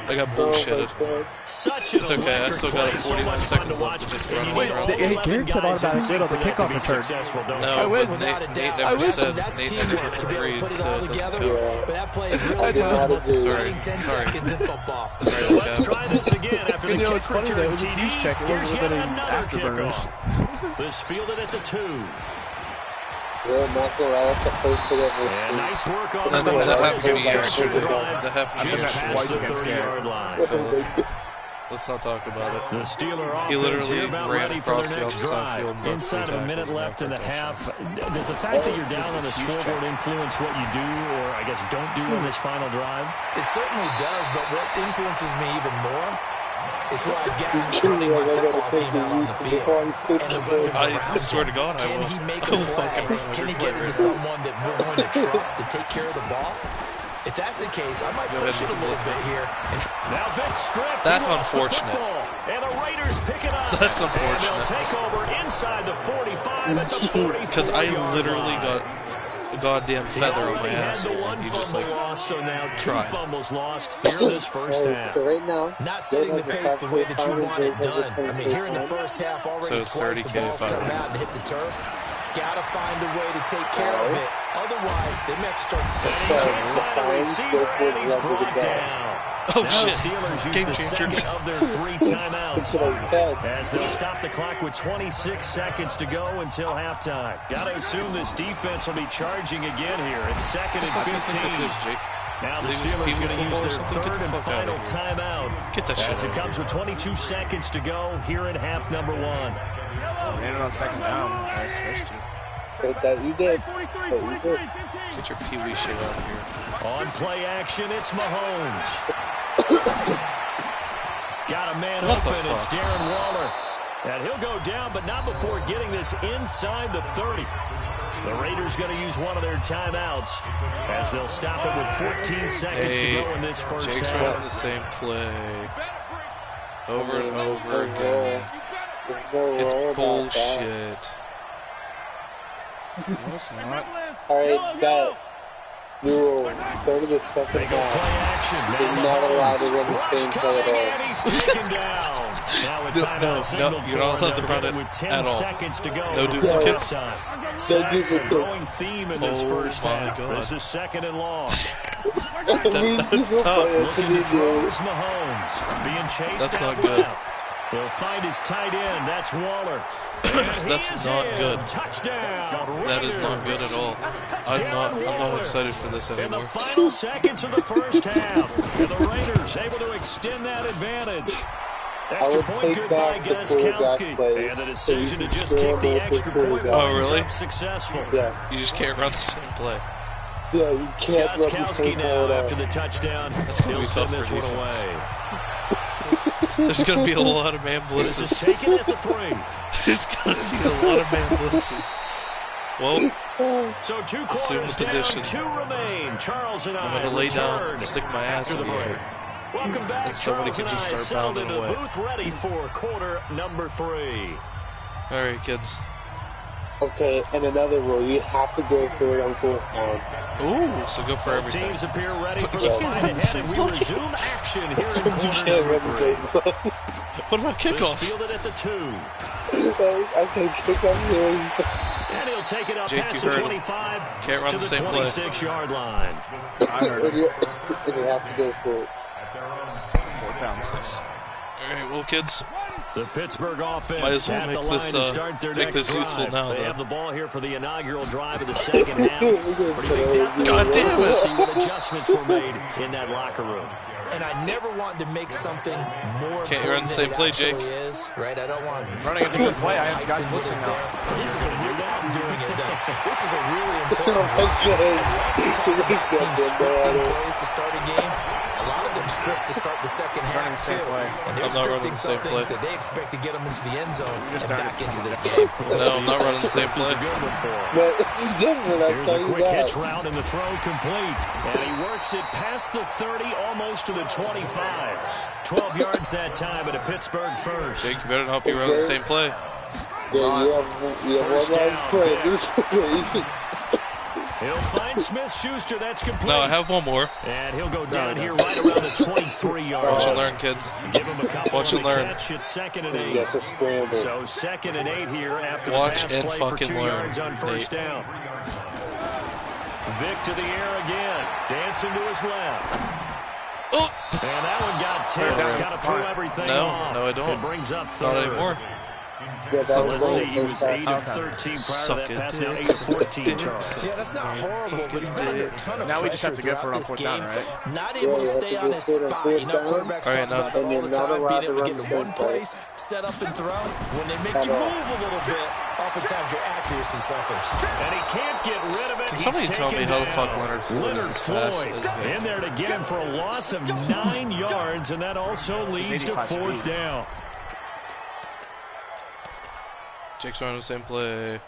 Speaker 1: I got
Speaker 3: Oh
Speaker 1: bullshitted.
Speaker 3: my God.
Speaker 4: Such an
Speaker 1: It's okay, I
Speaker 4: electric
Speaker 1: still got
Speaker 4: play. So
Speaker 1: 49
Speaker 4: much fun
Speaker 1: seconds
Speaker 4: to
Speaker 1: left to
Speaker 4: watch.
Speaker 1: just
Speaker 4: And
Speaker 1: run
Speaker 4: you
Speaker 1: all
Speaker 4: need
Speaker 1: around.
Speaker 4: all
Speaker 6: Hey,
Speaker 4: 11
Speaker 6: Garrett said
Speaker 4: guys
Speaker 6: automatic
Speaker 4: in sync
Speaker 6: good on
Speaker 4: for
Speaker 6: the
Speaker 4: that to
Speaker 6: kickoff
Speaker 4: be
Speaker 6: return.
Speaker 4: successful, don't
Speaker 1: No,
Speaker 4: you?
Speaker 1: but
Speaker 5: Without a
Speaker 1: Nate
Speaker 5: doubt.
Speaker 1: never said.
Speaker 5: That's
Speaker 1: Nate
Speaker 5: teamwork
Speaker 1: never
Speaker 5: to be able to
Speaker 1: agreed,
Speaker 5: put it
Speaker 1: so
Speaker 5: all
Speaker 1: it doesn't
Speaker 5: together.
Speaker 1: count.
Speaker 5: But that play is really
Speaker 3: I
Speaker 5: good.
Speaker 3: did not
Speaker 5: Most
Speaker 3: agree.
Speaker 5: exciting 10
Speaker 1: Sorry.
Speaker 5: seconds in football.
Speaker 4: So let's try this again after the
Speaker 6: You know,
Speaker 4: kick
Speaker 6: it's funny
Speaker 4: return
Speaker 6: that it was a
Speaker 4: TD.
Speaker 6: use check. It
Speaker 4: Here's
Speaker 6: wasn't
Speaker 4: yet
Speaker 6: any
Speaker 4: another
Speaker 6: afterburners.
Speaker 4: kickoff. This fielded at the 2.
Speaker 3: Yeah, Mozzarella, the first hit ever.
Speaker 4: And nice work on
Speaker 1: That
Speaker 4: the return
Speaker 1: happened
Speaker 4: as
Speaker 1: to
Speaker 4: he
Speaker 1: me
Speaker 4: starts
Speaker 1: yesterday.
Speaker 4: the drive
Speaker 1: That happened to me
Speaker 4: just
Speaker 1: yesterday.
Speaker 4: past the
Speaker 6: Twice against
Speaker 4: 30-yard line.
Speaker 1: So let's not talk about it.
Speaker 4: The Steeler
Speaker 1: He
Speaker 4: offense
Speaker 1: literally
Speaker 4: here about
Speaker 1: ran
Speaker 4: ready for
Speaker 1: across
Speaker 4: their
Speaker 1: the
Speaker 4: next
Speaker 1: other side
Speaker 4: drive.
Speaker 1: field and broke
Speaker 4: Inside
Speaker 1: three
Speaker 4: of a minute
Speaker 1: tackles
Speaker 4: left in
Speaker 1: and
Speaker 4: the
Speaker 1: got
Speaker 4: half. Does the fact that you're down on the scoreboard influence what you do, or I guess don't do on this final drive?
Speaker 5: It certainly does, but what influences me even more is who I've got running my football team out on the field. And the weapons
Speaker 1: I
Speaker 5: around
Speaker 1: swear to
Speaker 5: him.
Speaker 1: God, I
Speaker 5: Can
Speaker 1: will.
Speaker 5: he make
Speaker 1: I
Speaker 5: a
Speaker 1: will fucking
Speaker 5: play?
Speaker 1: run
Speaker 5: Can he
Speaker 1: every
Speaker 5: get
Speaker 1: play
Speaker 5: into
Speaker 1: right
Speaker 5: someone that we're going to trust to take care of the ball? If that's the case, I might
Speaker 1: Go
Speaker 5: push it
Speaker 1: ahead,
Speaker 5: a little
Speaker 1: let's
Speaker 5: bit here.
Speaker 4: Now Vick stripped.
Speaker 1: That's
Speaker 4: He lost the
Speaker 1: unfortunate.
Speaker 4: football. And the Raiders pick it up.
Speaker 1: That's
Speaker 4: And
Speaker 1: unfortunate.
Speaker 4: they'll take over inside the 45 at the 44.
Speaker 1: Because I literally got a goddamn feather on my ass.
Speaker 4: The
Speaker 1: here,
Speaker 4: one
Speaker 1: and you
Speaker 4: fumble
Speaker 1: just like
Speaker 4: lost, so now 2
Speaker 1: try.
Speaker 4: fumbles lost here in this first half.
Speaker 3: So right now,
Speaker 5: Not setting the pace the way that you want it done. I mean, here in the first half, already
Speaker 1: So it's
Speaker 5: twice the
Speaker 1: 30K
Speaker 5: ball's come out and hit the turf. Got to find a way to take care of it. Otherwise, they may have to start.
Speaker 4: And he can't find a receiver, and he's brought down.
Speaker 1: Oh
Speaker 4: Now
Speaker 1: shit!
Speaker 4: Steelers use
Speaker 1: Game
Speaker 4: the
Speaker 1: changer.
Speaker 4: second of their 3 timeouts.
Speaker 3: that's what I said.
Speaker 4: As they'll stop the clock with 26 seconds to go until halftime. Got to assume this defense will be charging again here. It's second and
Speaker 1: What the fuck
Speaker 4: 15.
Speaker 1: is this, Jake?
Speaker 4: Now the
Speaker 1: Leave this
Speaker 4: Steelers
Speaker 1: Pee-wee
Speaker 4: going to use
Speaker 1: football or
Speaker 4: their
Speaker 1: something? Get
Speaker 4: third
Speaker 1: the
Speaker 4: and
Speaker 1: fuck outta
Speaker 4: final
Speaker 1: here.
Speaker 4: timeout.
Speaker 1: Get that shit
Speaker 4: As it
Speaker 1: out
Speaker 4: comes with 22 seconds to go here in half number 1.
Speaker 6: Ran it on second down. I was supposed to.
Speaker 3: So that you did. That you did.
Speaker 1: Get your pee-wee shit out of here.
Speaker 4: On play action, it's Mahomes. Got a man
Speaker 1: What the
Speaker 4: open. It's
Speaker 1: fuck?
Speaker 4: Darren Waller. And he'll go down, but not before getting this inside the 30. The Raiders going to use one of their timeouts as they'll stop it with 14 seconds to go in this first
Speaker 1: Jake's
Speaker 4: half.
Speaker 1: running the same play over and over again. It's bullshit.
Speaker 6: No, it's not.
Speaker 3: Alright, that rule, go to the second half. They're not allowed to run the same play at all.
Speaker 4: And he's taken down. Now a timeout signaled
Speaker 1: you're not allowed to run it
Speaker 4: with 10
Speaker 1: at all.
Speaker 4: seconds to go.
Speaker 1: No duplicates.
Speaker 4: Sacks a growing theme in this first half.
Speaker 1: God.
Speaker 4: This is second and long.
Speaker 1: That's tough.
Speaker 4: Looking to throw is Mahomes. Being chased
Speaker 1: That's
Speaker 4: out
Speaker 1: not good.
Speaker 4: left. He'll find his tight end. That's Waller.
Speaker 1: That's not good.
Speaker 4: Touchdown.
Speaker 1: That is not good at all. I'm not excited for this
Speaker 4: In the
Speaker 1: anymore.
Speaker 4: final seconds of the first half, and the Raiders able to extend that advantage. Extra point good by Gostkowski, and the decision to just kick the extra point winds up successful.
Speaker 3: Yeah.
Speaker 1: You just can't run the same play.
Speaker 3: Yeah, you can't run the
Speaker 4: Gostkowski
Speaker 3: same play
Speaker 4: now
Speaker 3: at all.
Speaker 4: after the touchdown.
Speaker 1: That's gonna be
Speaker 4: He'll
Speaker 1: tough
Speaker 4: send
Speaker 1: for
Speaker 4: this one
Speaker 1: defense.
Speaker 4: away.
Speaker 1: There's gonna be a lot of man
Speaker 4: This is
Speaker 1: blitzes.
Speaker 4: taken at the 3.
Speaker 1: There's gonna be a lot of man blitzes. Well,
Speaker 4: So 2
Speaker 1: assume
Speaker 4: quarters
Speaker 1: the
Speaker 4: down,
Speaker 1: position.
Speaker 4: 2 remain. Charles and
Speaker 1: I'm
Speaker 4: I
Speaker 1: gonna lay down,
Speaker 4: return
Speaker 1: stick my ass
Speaker 4: after
Speaker 1: in
Speaker 4: the
Speaker 1: the
Speaker 4: break.
Speaker 1: air.
Speaker 4: Welcome back.
Speaker 1: And somebody
Speaker 4: Charles
Speaker 1: can
Speaker 4: and
Speaker 1: just
Speaker 4: I
Speaker 1: start
Speaker 4: settled
Speaker 1: pounding
Speaker 4: into the
Speaker 1: away.
Speaker 4: booth ready for quarter number 3.
Speaker 1: Alright, kids.
Speaker 3: Okay, and another rule, you have to go for it on 4th down.
Speaker 1: Ooh, so go for everything.
Speaker 4: Teams appear ready for the fight ahead, and we resume action here in
Speaker 3: You
Speaker 4: quarter
Speaker 3: can't
Speaker 4: number
Speaker 3: run the
Speaker 4: 3.
Speaker 3: same play.
Speaker 1: What about
Speaker 4: This
Speaker 1: kickoff?
Speaker 4: fielded at the 2.
Speaker 3: I can kick on hills.
Speaker 4: And he'll take it up
Speaker 1: Jake,
Speaker 4: past
Speaker 1: you
Speaker 4: the
Speaker 1: heard him.
Speaker 4: 25
Speaker 1: Can't run
Speaker 4: to
Speaker 1: the
Speaker 4: the
Speaker 1: same play.
Speaker 4: 26-yard line.
Speaker 6: I heard
Speaker 3: And
Speaker 6: it.
Speaker 3: you have to go for it.
Speaker 6: 4th down.
Speaker 1: Alright, well, kids.
Speaker 4: The Pittsburgh offense
Speaker 1: Might as well
Speaker 4: at
Speaker 1: make
Speaker 4: the line
Speaker 1: this,
Speaker 4: to start their
Speaker 1: make
Speaker 4: next
Speaker 1: this useful
Speaker 4: drive.
Speaker 1: now,
Speaker 4: They
Speaker 1: though.
Speaker 4: have the ball here for the inaugural drive of the second half. Pretty big deficit.
Speaker 1: God damn it.
Speaker 4: See what adjustments were made in that locker room.
Speaker 5: And I never want to make something more
Speaker 1: Can't run the
Speaker 5: important
Speaker 1: same
Speaker 5: than
Speaker 1: play,
Speaker 5: it
Speaker 1: Jake.
Speaker 5: actually is, right? I don't want
Speaker 6: Running is a good play. I have guys
Speaker 5: hyped
Speaker 6: blitzing now.
Speaker 5: This is a really, I'm doing it then. This is a really important drive. And we often talk about teams scripting plays to start a game. A lot of them script to start the second
Speaker 6: Running
Speaker 5: half
Speaker 6: the same
Speaker 5: too.
Speaker 6: play.
Speaker 5: And they're
Speaker 1: I'm not running
Speaker 5: scripting
Speaker 1: the same
Speaker 5: something
Speaker 1: play.
Speaker 5: that they expect to get them into the end zone
Speaker 6: just
Speaker 5: and
Speaker 6: started
Speaker 5: back into this
Speaker 6: something
Speaker 5: game.
Speaker 1: No, I'm not running the same
Speaker 4: It's
Speaker 1: play.
Speaker 4: a good one for him.
Speaker 3: But it's different, I'll
Speaker 4: Here's
Speaker 3: tell
Speaker 4: a
Speaker 3: you
Speaker 4: quick
Speaker 3: that.
Speaker 4: hitch route and the throw complete. And he works it past the 30, almost to the 25. 12 yards that time at a Pittsburgh first.
Speaker 1: Jake, you better not be running the same play.
Speaker 3: Yeah, you have
Speaker 4: First
Speaker 3: one
Speaker 4: down,
Speaker 3: last play.
Speaker 4: Vic.
Speaker 3: This way.
Speaker 4: He'll find Smith-Schuster. That's complete.
Speaker 1: No, I have one more.
Speaker 4: And he'll go down here right around the 23-yard
Speaker 1: Watch and
Speaker 4: line.
Speaker 1: learn, kids.
Speaker 4: Give him a couple
Speaker 1: Watch
Speaker 4: on
Speaker 1: and
Speaker 4: the
Speaker 1: learn.
Speaker 4: catch at 2nd and 8.
Speaker 3: That's a scramble.
Speaker 4: So 2nd and 8 here after
Speaker 1: Watch
Speaker 4: the pass
Speaker 1: and
Speaker 4: play for
Speaker 1: fucking
Speaker 4: 2
Speaker 1: learn,
Speaker 4: yards on first
Speaker 1: Nate.
Speaker 4: down. Vic to the air again. Dancing to his left.
Speaker 1: Oh!
Speaker 4: And that one got tipped. It's got to throw everything off.
Speaker 1: No, I don't.
Speaker 4: It brings up
Speaker 1: Not
Speaker 4: third.
Speaker 1: anymore.
Speaker 3: Yeah, that was
Speaker 4: Let's see,
Speaker 3: great.
Speaker 4: he was 8 of 13 prior
Speaker 1: Suck
Speaker 4: to that
Speaker 1: it,
Speaker 4: pass. Now 8
Speaker 1: dicks.
Speaker 4: of 14,
Speaker 1: Dicks.
Speaker 4: Charles.
Speaker 5: Yeah, that's not horrible, but he's been under a ton of
Speaker 6: Now we just have
Speaker 5: pressure
Speaker 6: to go for it
Speaker 5: throughout
Speaker 6: on
Speaker 5: this
Speaker 6: 4th
Speaker 5: game.
Speaker 6: down, right?
Speaker 5: Not able to
Speaker 3: Yeah, you have
Speaker 5: stay
Speaker 3: to
Speaker 5: on
Speaker 3: go
Speaker 5: his
Speaker 3: for it on
Speaker 5: spot.
Speaker 3: 4th
Speaker 5: You know,
Speaker 3: down.
Speaker 5: quarterbacks
Speaker 1: All
Speaker 5: talk
Speaker 1: right, now-
Speaker 5: about it
Speaker 3: And
Speaker 5: all
Speaker 3: you're
Speaker 5: the
Speaker 3: not
Speaker 5: time,
Speaker 3: allowed
Speaker 5: being
Speaker 3: to
Speaker 5: able to
Speaker 3: run
Speaker 5: get
Speaker 3: the
Speaker 5: in
Speaker 3: same
Speaker 5: one
Speaker 3: play.
Speaker 5: place, set up and throw. When they make
Speaker 3: At
Speaker 5: you
Speaker 3: all.
Speaker 5: move a little bit, oftentimes your accuracy suffers.
Speaker 4: And he can't get rid of it.
Speaker 1: Can
Speaker 4: He's
Speaker 1: somebody tell me
Speaker 4: taken
Speaker 1: how the fuck
Speaker 4: down.
Speaker 1: Leonard Floyd is as fast as Vic?
Speaker 4: in there to get him for a loss of 9 yards, and that also leads to
Speaker 6: 85
Speaker 4: 4th
Speaker 6: speed.
Speaker 4: down.
Speaker 1: Jake's running the same play.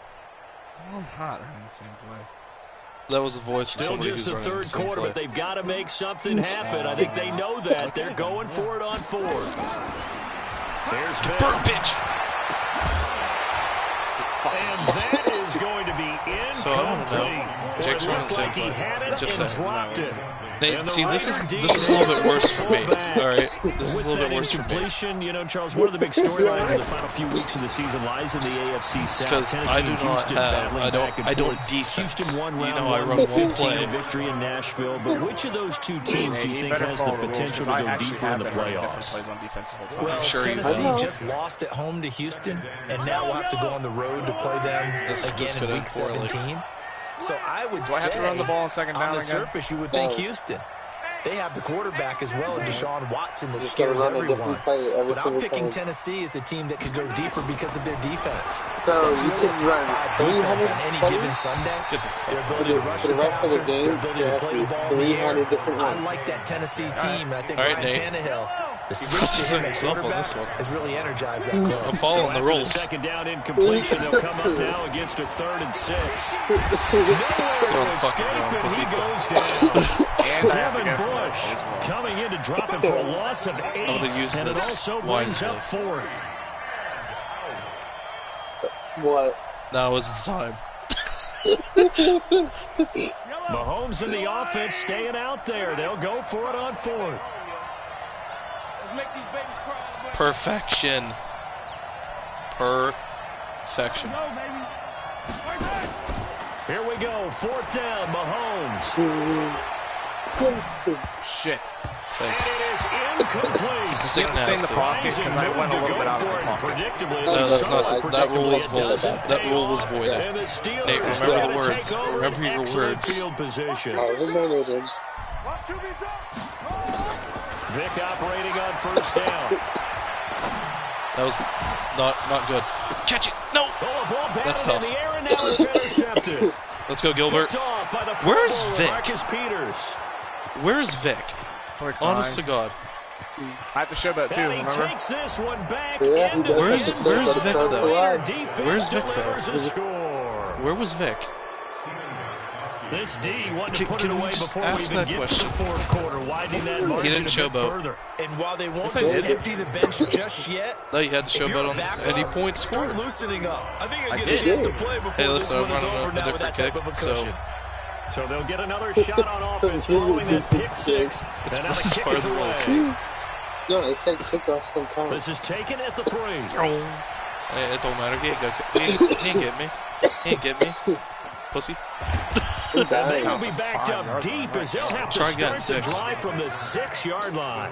Speaker 6: I'm not running the same play.
Speaker 1: That was the voice of
Speaker 4: Still
Speaker 1: somebody
Speaker 4: just
Speaker 1: who's
Speaker 4: the
Speaker 1: running the
Speaker 4: third
Speaker 1: same
Speaker 4: quarter,
Speaker 1: play.
Speaker 4: but they've got to make something happen. I think they know that. They're going for it on 4th. There's Vic.
Speaker 1: Burn, bitch!
Speaker 4: And that is going to be incomplete.
Speaker 1: So I want to know. Jake's
Speaker 4: It
Speaker 1: running
Speaker 4: looked
Speaker 1: the same
Speaker 4: like he
Speaker 1: play.
Speaker 4: had it
Speaker 1: Just
Speaker 4: and
Speaker 1: saying.
Speaker 4: dropped it.
Speaker 1: Nate,
Speaker 4: And the
Speaker 1: see, this is
Speaker 4: Raider
Speaker 1: a little bit worse for me.
Speaker 4: fullback.
Speaker 1: All right, this is
Speaker 4: With
Speaker 1: a little
Speaker 4: that
Speaker 1: bit worse for me
Speaker 4: incompletion, you know, Charles, one of the big storylines in the final few weeks of the season lies in the AFC South.
Speaker 1: because
Speaker 4: Tennessee
Speaker 1: I do
Speaker 4: and
Speaker 1: not
Speaker 4: Houston
Speaker 1: have,
Speaker 4: battling back and
Speaker 1: I don't
Speaker 4: forth.
Speaker 1: defense.
Speaker 4: Houston won
Speaker 1: You
Speaker 4: round
Speaker 1: know, I
Speaker 4: one
Speaker 1: run
Speaker 4: with
Speaker 1: one
Speaker 4: 15
Speaker 1: play.
Speaker 4: victory in Nashville. But which of those two teams do you
Speaker 6: He
Speaker 4: think
Speaker 6: better
Speaker 4: has the
Speaker 6: follow the rules,
Speaker 4: potential to
Speaker 6: 'cause I
Speaker 4: go
Speaker 6: actually
Speaker 4: deeper in
Speaker 6: have
Speaker 4: the
Speaker 6: been running different
Speaker 4: playoffs?
Speaker 6: plays on defense the whole time.
Speaker 5: Well,
Speaker 1: sure you
Speaker 5: Tennessee
Speaker 3: have.
Speaker 5: just lost at home to Houston, and now we'll have to go on the road to play them
Speaker 1: This
Speaker 5: again
Speaker 1: could
Speaker 5: in
Speaker 1: end
Speaker 5: Week
Speaker 1: poorly.
Speaker 5: 17. So I would
Speaker 6: Do I
Speaker 5: say,
Speaker 6: have to run the ball on 2nd down
Speaker 5: on the
Speaker 6: again?
Speaker 5: surface, you would think
Speaker 3: No.
Speaker 5: Houston. They have the quarterback as well, and Deshaun Watson that
Speaker 3: Just gotta
Speaker 5: scares
Speaker 3: run a different
Speaker 5: everyone.
Speaker 3: play every
Speaker 5: But I'm
Speaker 3: single
Speaker 5: picking
Speaker 3: time.
Speaker 5: Tennessee as a team that could go deeper because of their defense.
Speaker 3: So
Speaker 5: That's
Speaker 3: you
Speaker 5: really a
Speaker 3: can
Speaker 5: top
Speaker 3: run
Speaker 5: 5
Speaker 3: 300
Speaker 5: defense on any given
Speaker 3: plays
Speaker 5: Sunday.
Speaker 1: Get the fuck
Speaker 5: Their
Speaker 1: out.
Speaker 5: ability to rush
Speaker 3: for
Speaker 5: the
Speaker 3: the rest of
Speaker 5: passer,
Speaker 3: the game.
Speaker 5: their ability to play the ball in the air.
Speaker 3: 300 different
Speaker 5: I
Speaker 3: runs.
Speaker 5: like that Tennessee team, and I think
Speaker 1: All right,
Speaker 5: Ryan
Speaker 1: Nate.
Speaker 5: Tannehill The switch to him at quarterback has really energized that club.
Speaker 1: I'm following the rules.
Speaker 4: Second down incompletion, they'll come up now against a 3rd and 6. Nowhere to escape, and he goes down. And Devin Bush coming in to drop him for a loss of 8, and it also brings up 4th.
Speaker 3: What?
Speaker 1: Now is the time.
Speaker 4: Mahomes and the offense staying out there. They'll go for it on 4th.
Speaker 1: Perfection. Perfection.
Speaker 4: Here we go. 4th down. Mahomes.
Speaker 2: Shit.
Speaker 1: Thanks.
Speaker 4: And it is incomplete.
Speaker 1: Sick
Speaker 2: Stay in the pocket because I went a little bit out of the pocket.
Speaker 4: Predictably,
Speaker 1: No, that's not. That rule was voided. That rule was voided. Nate, remember the words. Remember your words.
Speaker 4: Field position. Vic operating on 1st down.
Speaker 1: That was not good. Catch it. No. That's tough.
Speaker 4: In the air, and now it's intercepted.
Speaker 1: Let's go, Gilbert. Where's Vic? Where's Vic? Honest to God.
Speaker 2: I have to show that too, remember?
Speaker 4: Takes this one back.
Speaker 1: Where's Vic though? Where's Vic though? Where was Vic?
Speaker 4: This D wanted to put it away
Speaker 1: just
Speaker 4: before we
Speaker 1: ask
Speaker 4: even
Speaker 1: that
Speaker 4: get
Speaker 1: question?
Speaker 4: to the 4th quarter, widening that margin
Speaker 1: He didn't
Speaker 4: a bit
Speaker 1: showboat.
Speaker 4: further.
Speaker 5: And while they won't just empty the bench just yet,
Speaker 1: No, you had to showboat on any point
Speaker 5: start
Speaker 1: scored.
Speaker 5: loosening up. I think I get a chance to play before this one is over now with that type of a cushion.
Speaker 4: So they'll get another shot on offense following that pick 6. And now the kick is away.
Speaker 3: No, they said kick off some time.
Speaker 4: This is taken at the 3.
Speaker 1: It don't matter. He ain't get me. He ain't get me. Pussy.
Speaker 4: They'll be backed up deep as they'll have to start the drive from the 6-yard line.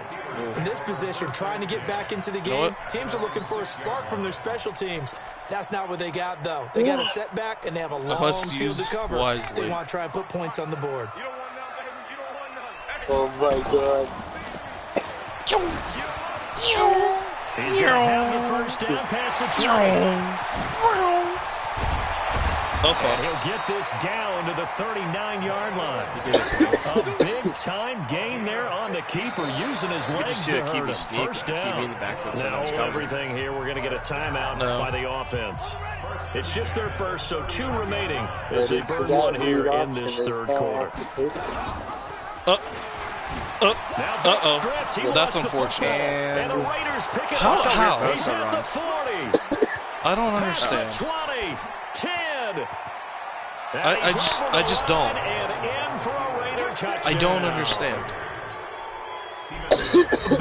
Speaker 5: In this position, trying to get back into the game, teams are looking for a spark from their special teams. That's not what they got, though. They got a setback, and they have a long field to cover. They want to try and put points on the board.
Speaker 3: Oh, my God.
Speaker 4: He's going to have the 1st down pass the 3. And he'll get this down to the 39-yard line. A big-time gain there on the keeper, using his legs to hurt him. 1st down. Now everything here, we're going to get a timeout by the offense. It's just their first, so 2 remaining as they burn one here in this 3rd quarter.
Speaker 1: That's unfortunate.
Speaker 4: And the Raiders pick it
Speaker 1: How?
Speaker 4: up. He's at the 40.
Speaker 1: I don't understand.
Speaker 4: 20, 10.
Speaker 1: I just don't. I don't understand.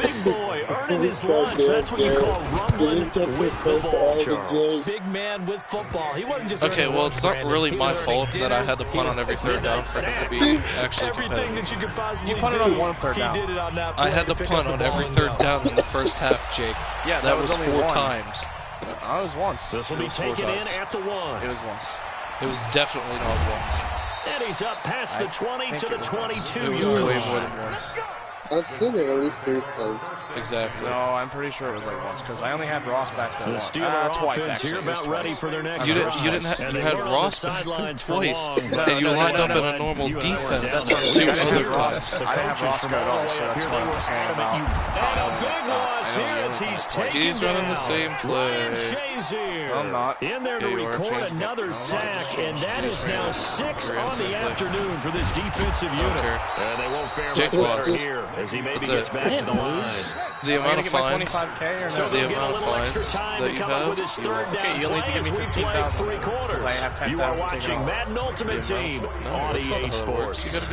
Speaker 4: Big boy earning his lunch. That's what you call rumbling with the ball, Charles.
Speaker 5: Big man with football. He wasn't just
Speaker 1: okay, well, it's not really my fault that I had to punt on every 3rd down for him to be actually competitive.
Speaker 2: You punted on 1 3rd down.
Speaker 1: I had to punt on every 3rd down in the first half, Jake.
Speaker 2: Yeah,
Speaker 1: that was 4
Speaker 2: 1
Speaker 1: times.
Speaker 2: I was once.
Speaker 4: This will be taken in at the 1.
Speaker 2: It was once.
Speaker 1: It was definitely not once.
Speaker 4: And he's up past the 20 to the 22
Speaker 1: It was way more than once.
Speaker 3: I've seen it at least 3 times.
Speaker 1: Exactly.
Speaker 2: No, I'm pretty sure it was like once because I only had Ross back there.
Speaker 4: The Steelers offense here about ready for their next drive.
Speaker 1: You had Ross back there twice, and you lined up in a normal defense 2 other times.
Speaker 2: I didn't have Ross from at all, so that's what I'm saying about.
Speaker 4: And a big loss here as he's taken
Speaker 1: He's running the same play.
Speaker 2: I'm not.
Speaker 4: In there to record another sack, and that is now 6 on the afternoon for this defensive unit. And they won't fare much better here as he maybe gets back to the line.
Speaker 1: The amount of fines,
Speaker 4: so
Speaker 1: the amount of fines that you have,
Speaker 2: you only need to give me 15,000 because I have 10,000.
Speaker 4: You are watching Madden Ultimate Team on EA Sports.
Speaker 1: You gotta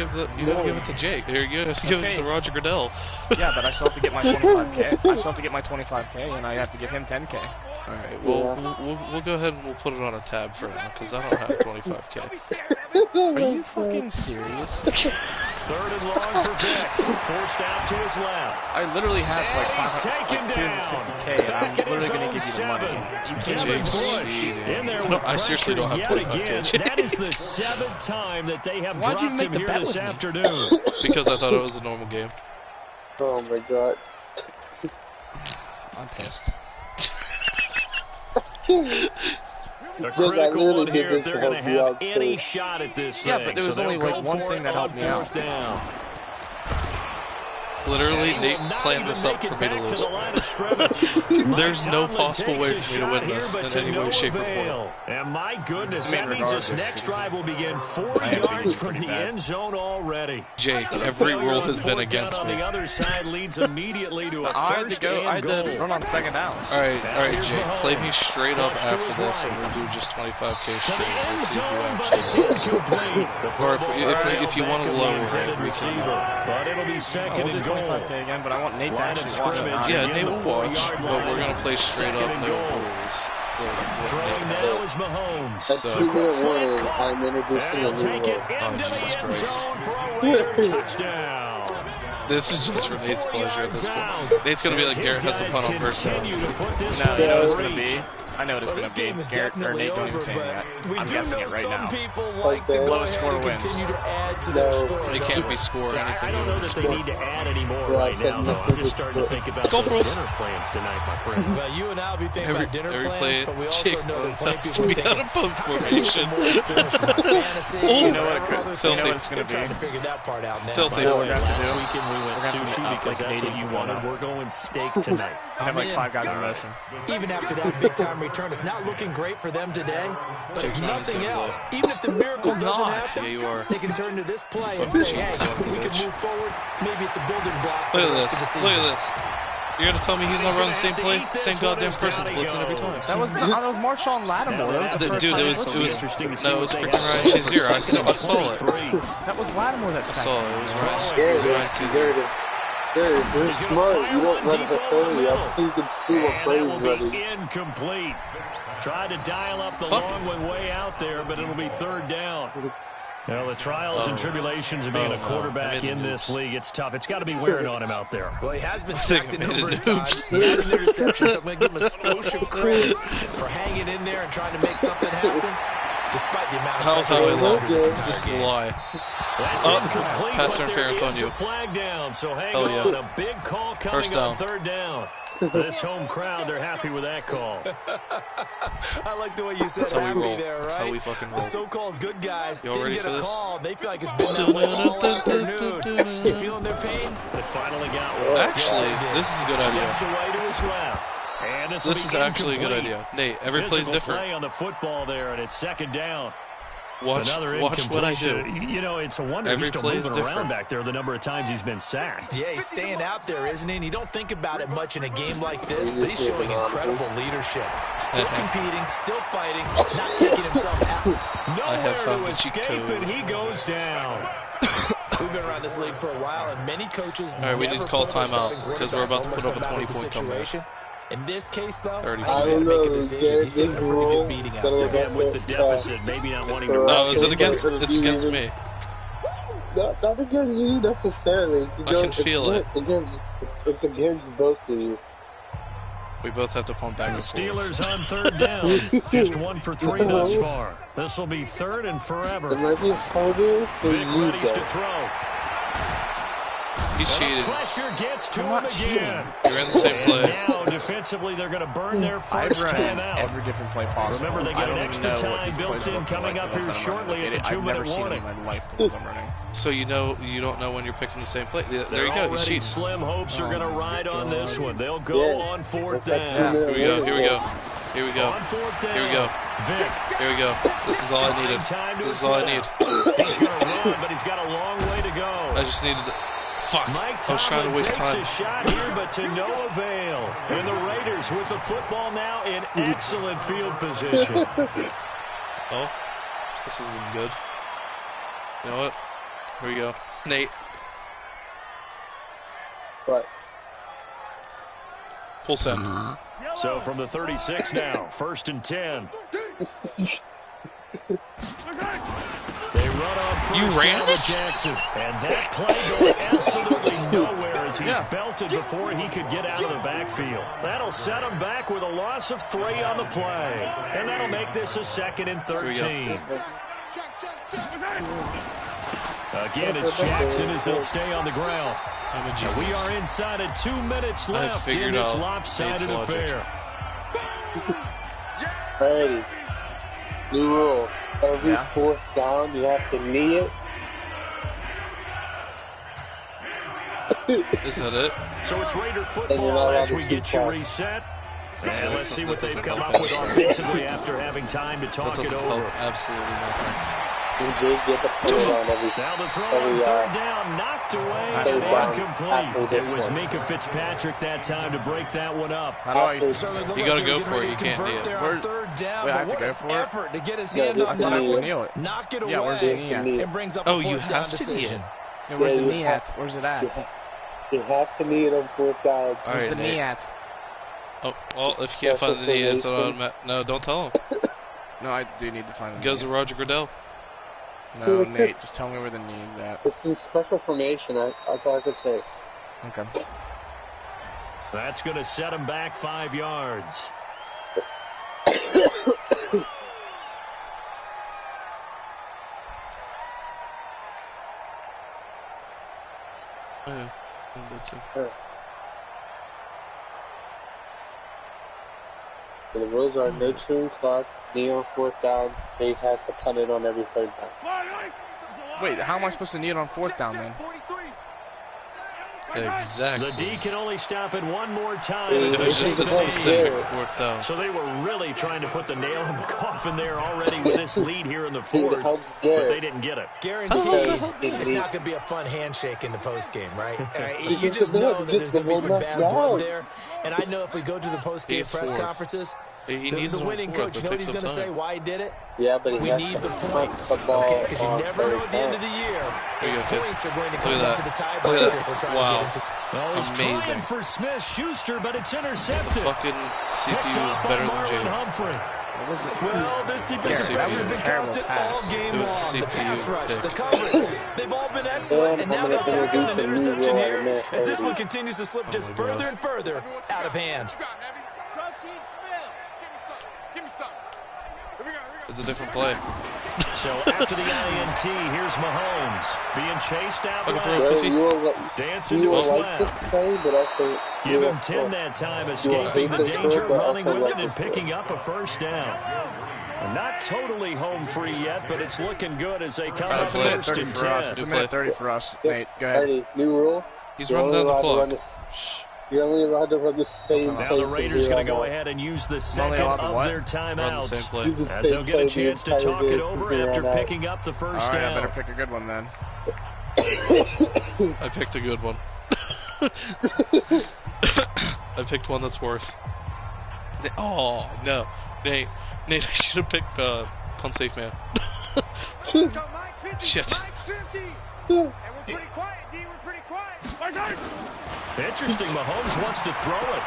Speaker 1: give it to Jake. There you go. Give it to Roger Goodell.
Speaker 2: Yeah, but I still have to get my 25K. I still have to get my 25K, and I have to give him 10K.
Speaker 1: All right. Well, we'll go ahead and we'll put it on a tab for now because I don't have 25K.
Speaker 2: Are you fucking serious?
Speaker 4: 3rd and long for Vic. Forced out to his left.
Speaker 2: I literally have like 250K, and I'm literally going to give you the money. You can't.
Speaker 1: No, I seriously don't have 25K.
Speaker 4: That is the 7th time that they have dropped him here this afternoon.
Speaker 1: Because I thought it was a normal game.
Speaker 3: Oh my God.
Speaker 2: I'm pissed.
Speaker 4: A critical one here if they're going to have any shot at this thing.
Speaker 2: Yeah, but there was only like one thing that helped me out.
Speaker 1: Literally, Nate planned this up for me to lose. There's no possible way for me to win this in any way, shape, or form.
Speaker 4: And my goodness, that means this next drive will begin 40 yards from the end zone already.
Speaker 1: Jake, every rule has been against me.
Speaker 4: On the other side leads immediately to a
Speaker 6: I had to run on second down.
Speaker 1: All right, Jake, play me straight up after this, and we'll do just 25K straight. We'll see who actually wins. Or if you want to lower it, we can.
Speaker 4: But it'll be second and goal.
Speaker 6: Again, but I want Nate to actually watch.
Speaker 1: Yeah, Nate will watch, but we're gonna play straight up, no rules.
Speaker 4: Throwing now is Mahomes.
Speaker 3: At 2-minute warning, I'm introducing a new rule.
Speaker 1: Oh, Jesus Christ. This is just for Nate's pleasure at this point. Nate's gonna be like, Garrett has to punt on first down.
Speaker 6: No, you know it's gonna be. I know what it's going to be. Garrett or Nate don't even say that. I'm guessing it right now. Lowest score wins.
Speaker 1: It can't be score or anything.
Speaker 4: I don't know that they need to add any more right now, though. I'm just starting to think about those dinner plans tonight, my friend.
Speaker 5: Well, you and I will be thinking about dinner plans, but we also know that plenty
Speaker 1: has
Speaker 5: people
Speaker 1: to be out of punt formation.
Speaker 6: You know what it's going to be?
Speaker 5: Trying to figure that part out now.
Speaker 1: Filthy.
Speaker 4: Last weekend we went sushi because that's what you wanted. We're going steak tonight.
Speaker 6: I have like 5 guys in motion.
Speaker 5: Even after that big-time return, it's not looking great for them today, but if nothing else, even if the miracle doesn't happen, they can turn to this play and say, hey, we can move forward. Maybe it's a building block for the rest of the season.
Speaker 1: Look at this. You're going to tell me he's not running the same play? Same goddamn person's blitzing every time.
Speaker 6: That was Marshawn Lattimore. That was
Speaker 1: Dude, it was freaking Ryan Shazier. I saw it.
Speaker 6: That was Lattimore that
Speaker 1: I saw it. It was Ryan
Speaker 3: Shazier. You're smart. You don't run the play. You can see what play is ready.
Speaker 4: Incomplete. Tried to dial up the long way out there, but it'll be third down. Well, the trials and tribulations of being a quarterback in this league, it's tough. It's got to be wearing on him out there.
Speaker 5: Well, he has been sacked a number of times. He had an interception, so I'm going to give him a skosh of credit for hanging in there and trying to make something happen, despite the amount of pressure.
Speaker 1: This is a lie.
Speaker 4: That's incomplete,
Speaker 1: pass
Speaker 4: but
Speaker 1: interference
Speaker 4: there
Speaker 1: on
Speaker 4: is
Speaker 1: you.
Speaker 4: a flag down, so hang on. A big call coming on third down. This home crowd, they're happy with that call.
Speaker 5: I like the way you said happy there, right?
Speaker 1: That's how we fucking roll.
Speaker 5: The so-called good guys
Speaker 1: Y'all
Speaker 5: didn't
Speaker 1: ready
Speaker 5: get
Speaker 1: for
Speaker 5: a
Speaker 1: this?
Speaker 5: call. They feel like it's been that way all afternoon. You feeling their pain?
Speaker 4: They finally got one.
Speaker 1: Actually, this is a good idea.
Speaker 4: Steps away to his left. And
Speaker 1: this is actually a good idea. Nate, every play's different.
Speaker 4: Play on the football there, and it's second down.
Speaker 1: Watch what I do.
Speaker 4: You know, it's a wonder he's still moving around back there the number of times he's been sacked.
Speaker 5: Yeah, he's staying out there, isn't he? And you don't think about it much in a game like this, but he's showing incredible leadership. Still competing, still fighting, not taking himself out.
Speaker 4: Nowhere to escape, and he goes down.
Speaker 5: We've been around this league for a while, and many coaches
Speaker 1: we need to call timeout because we're about to put up a 20-point comeback.
Speaker 5: In this case, though,
Speaker 1: 30.
Speaker 5: he's going to make a decision. He's taking a pretty good beating out there.
Speaker 4: Again, with the deficit, maybe not wanting to
Speaker 1: No, is it against? It's against me.
Speaker 3: Not against you necessarily.
Speaker 1: I can feel it.
Speaker 3: It's against both of you.
Speaker 1: We both have to pump back and forth.
Speaker 4: Steelers on third down. Just 1 for 3 thus far. This will be third and forever.
Speaker 3: It might be harder for
Speaker 4: Vic
Speaker 3: you
Speaker 4: readies to
Speaker 3: guys.
Speaker 4: throw.
Speaker 1: He's cheated.
Speaker 4: Pressure gets to him again.
Speaker 1: You're in the same play.
Speaker 4: And now, defensively, they're going to burn their first timeout.
Speaker 6: Every different play possible.
Speaker 4: Remember, they get an extra time built in coming up here shortly at the 2-minute warning.
Speaker 1: So you don't know when you're picking the same play. There you go. He's cheating.
Speaker 4: Slim hopes are going to ride on this one. They'll go on fourth down.
Speaker 1: Here we go. Here we go. Here we go.
Speaker 4: On fourth down.
Speaker 1: Here we go.
Speaker 4: Vic.
Speaker 1: Here we go. This is all I needed. This is all I need.
Speaker 4: He's going to run, but he's got a long way to go.
Speaker 1: I just needed to... Fuck.
Speaker 4: Mike
Speaker 1: I was trying to waste time.
Speaker 4: takes a shot here, but to no avail. And the Raiders with the football now in excellent field position.
Speaker 1: Oh, this isn't good. You know what? Here we go. Nate.
Speaker 3: What?
Speaker 1: Full send.
Speaker 4: So from the 36 now, 1st and 10. They run on first down to Jackson. And that play going absolutely nowhere as he's belted before he could get out of the backfield. That'll set him back with a loss of 3 on the play. And that'll make this a 2nd and 13. Again, it's Jackson as he'll stay on the ground. We are inside of 2 minutes left in this lopsided affair.
Speaker 3: Hey, new rule. Every 4th down, you have to knee it.
Speaker 1: Is that it?
Speaker 4: So it's Raider football as we get you reset. And let's see what they've come up with offensively after having time to talk it over.
Speaker 1: Absolutely nothing.
Speaker 3: He did get the play on every.
Speaker 4: Now the throw on third down, knocked away and incomplete. It was Minka Fitzpatrick that time to break that one up.
Speaker 2: How do I?
Speaker 1: You gotta go for it. You can't kneel.
Speaker 2: Wait, I have to go for it?
Speaker 5: Effort to get his hand on that one, knock it away,
Speaker 2: where's the knee at?
Speaker 5: and brings up a fourth down decision.
Speaker 2: Yeah, where's the knee at? Where's it at?
Speaker 3: You have to knee it on fourth down.
Speaker 2: Where's the knee at?
Speaker 1: Oh, well, if you can't find the knee, it's on. No, don't tell him.
Speaker 2: No, I do need to find the knee.
Speaker 1: It goes to Roger Goodell.
Speaker 2: No, Nate, just tell me where the knee is at.
Speaker 3: It's in special formation, that's all I could say.
Speaker 2: Okay.
Speaker 4: That's going to set him back 5 yards.
Speaker 3: So the rules are no chewing clock, knee on fourth down, Jake has to punt it on every third down.
Speaker 2: Wait, how am I supposed to knee it on fourth down then?
Speaker 1: Exactly.
Speaker 4: The D can only stop it one more time.
Speaker 1: It was just a specific fourth down.
Speaker 4: So they were really trying to put the nail in the coffin there already with this lead here in the fourth, but they didn't get it.
Speaker 5: Guaranteed, it's not going to be a fun handshake in the postgame, right? You just know that there's going to be some bad blood there. And I know if we go to the postgame press conferences, the winning coach, you know what he's going to say, why he did it?
Speaker 3: Yeah, but
Speaker 5: we need the points, okay? Because you never know at the end of the year if points are going to come into the tiebreaker if we're trying to get into.
Speaker 4: Well, he's trying for Smith-Schuster, but it's intercepted.
Speaker 1: The fucking CPU is better than Jay.
Speaker 5: Well, this defensive pressure has been constant all game long. The pass rush, the coverage, they've all been excellent, and now they'll tack on an interception here as this one continues to slip just further and further out of hand.
Speaker 1: It's a different play.
Speaker 4: So after the INT, here's Mahomes being chased out right. Dancing to his left. Give him 10 that time, escaping the danger, running with it, and picking up a first down. Not totally home free yet, but it's looking good as they come up first and 10.
Speaker 2: It's a minute 30 for us. Nate, go ahead.
Speaker 3: New rule.
Speaker 1: He's running down the clock.
Speaker 3: You're only allowed to run the same
Speaker 4: Now the Raiders going to go ahead and use the second of their timeouts as they'll get a chance to talk it over after picking up the first down.
Speaker 2: I better pick a good one then.
Speaker 1: I picked a good one. I picked one that's worth. Oh, no. Nate, I should have picked punt safe man. Shit.
Speaker 4: Interesting, Mahomes wants to throw it.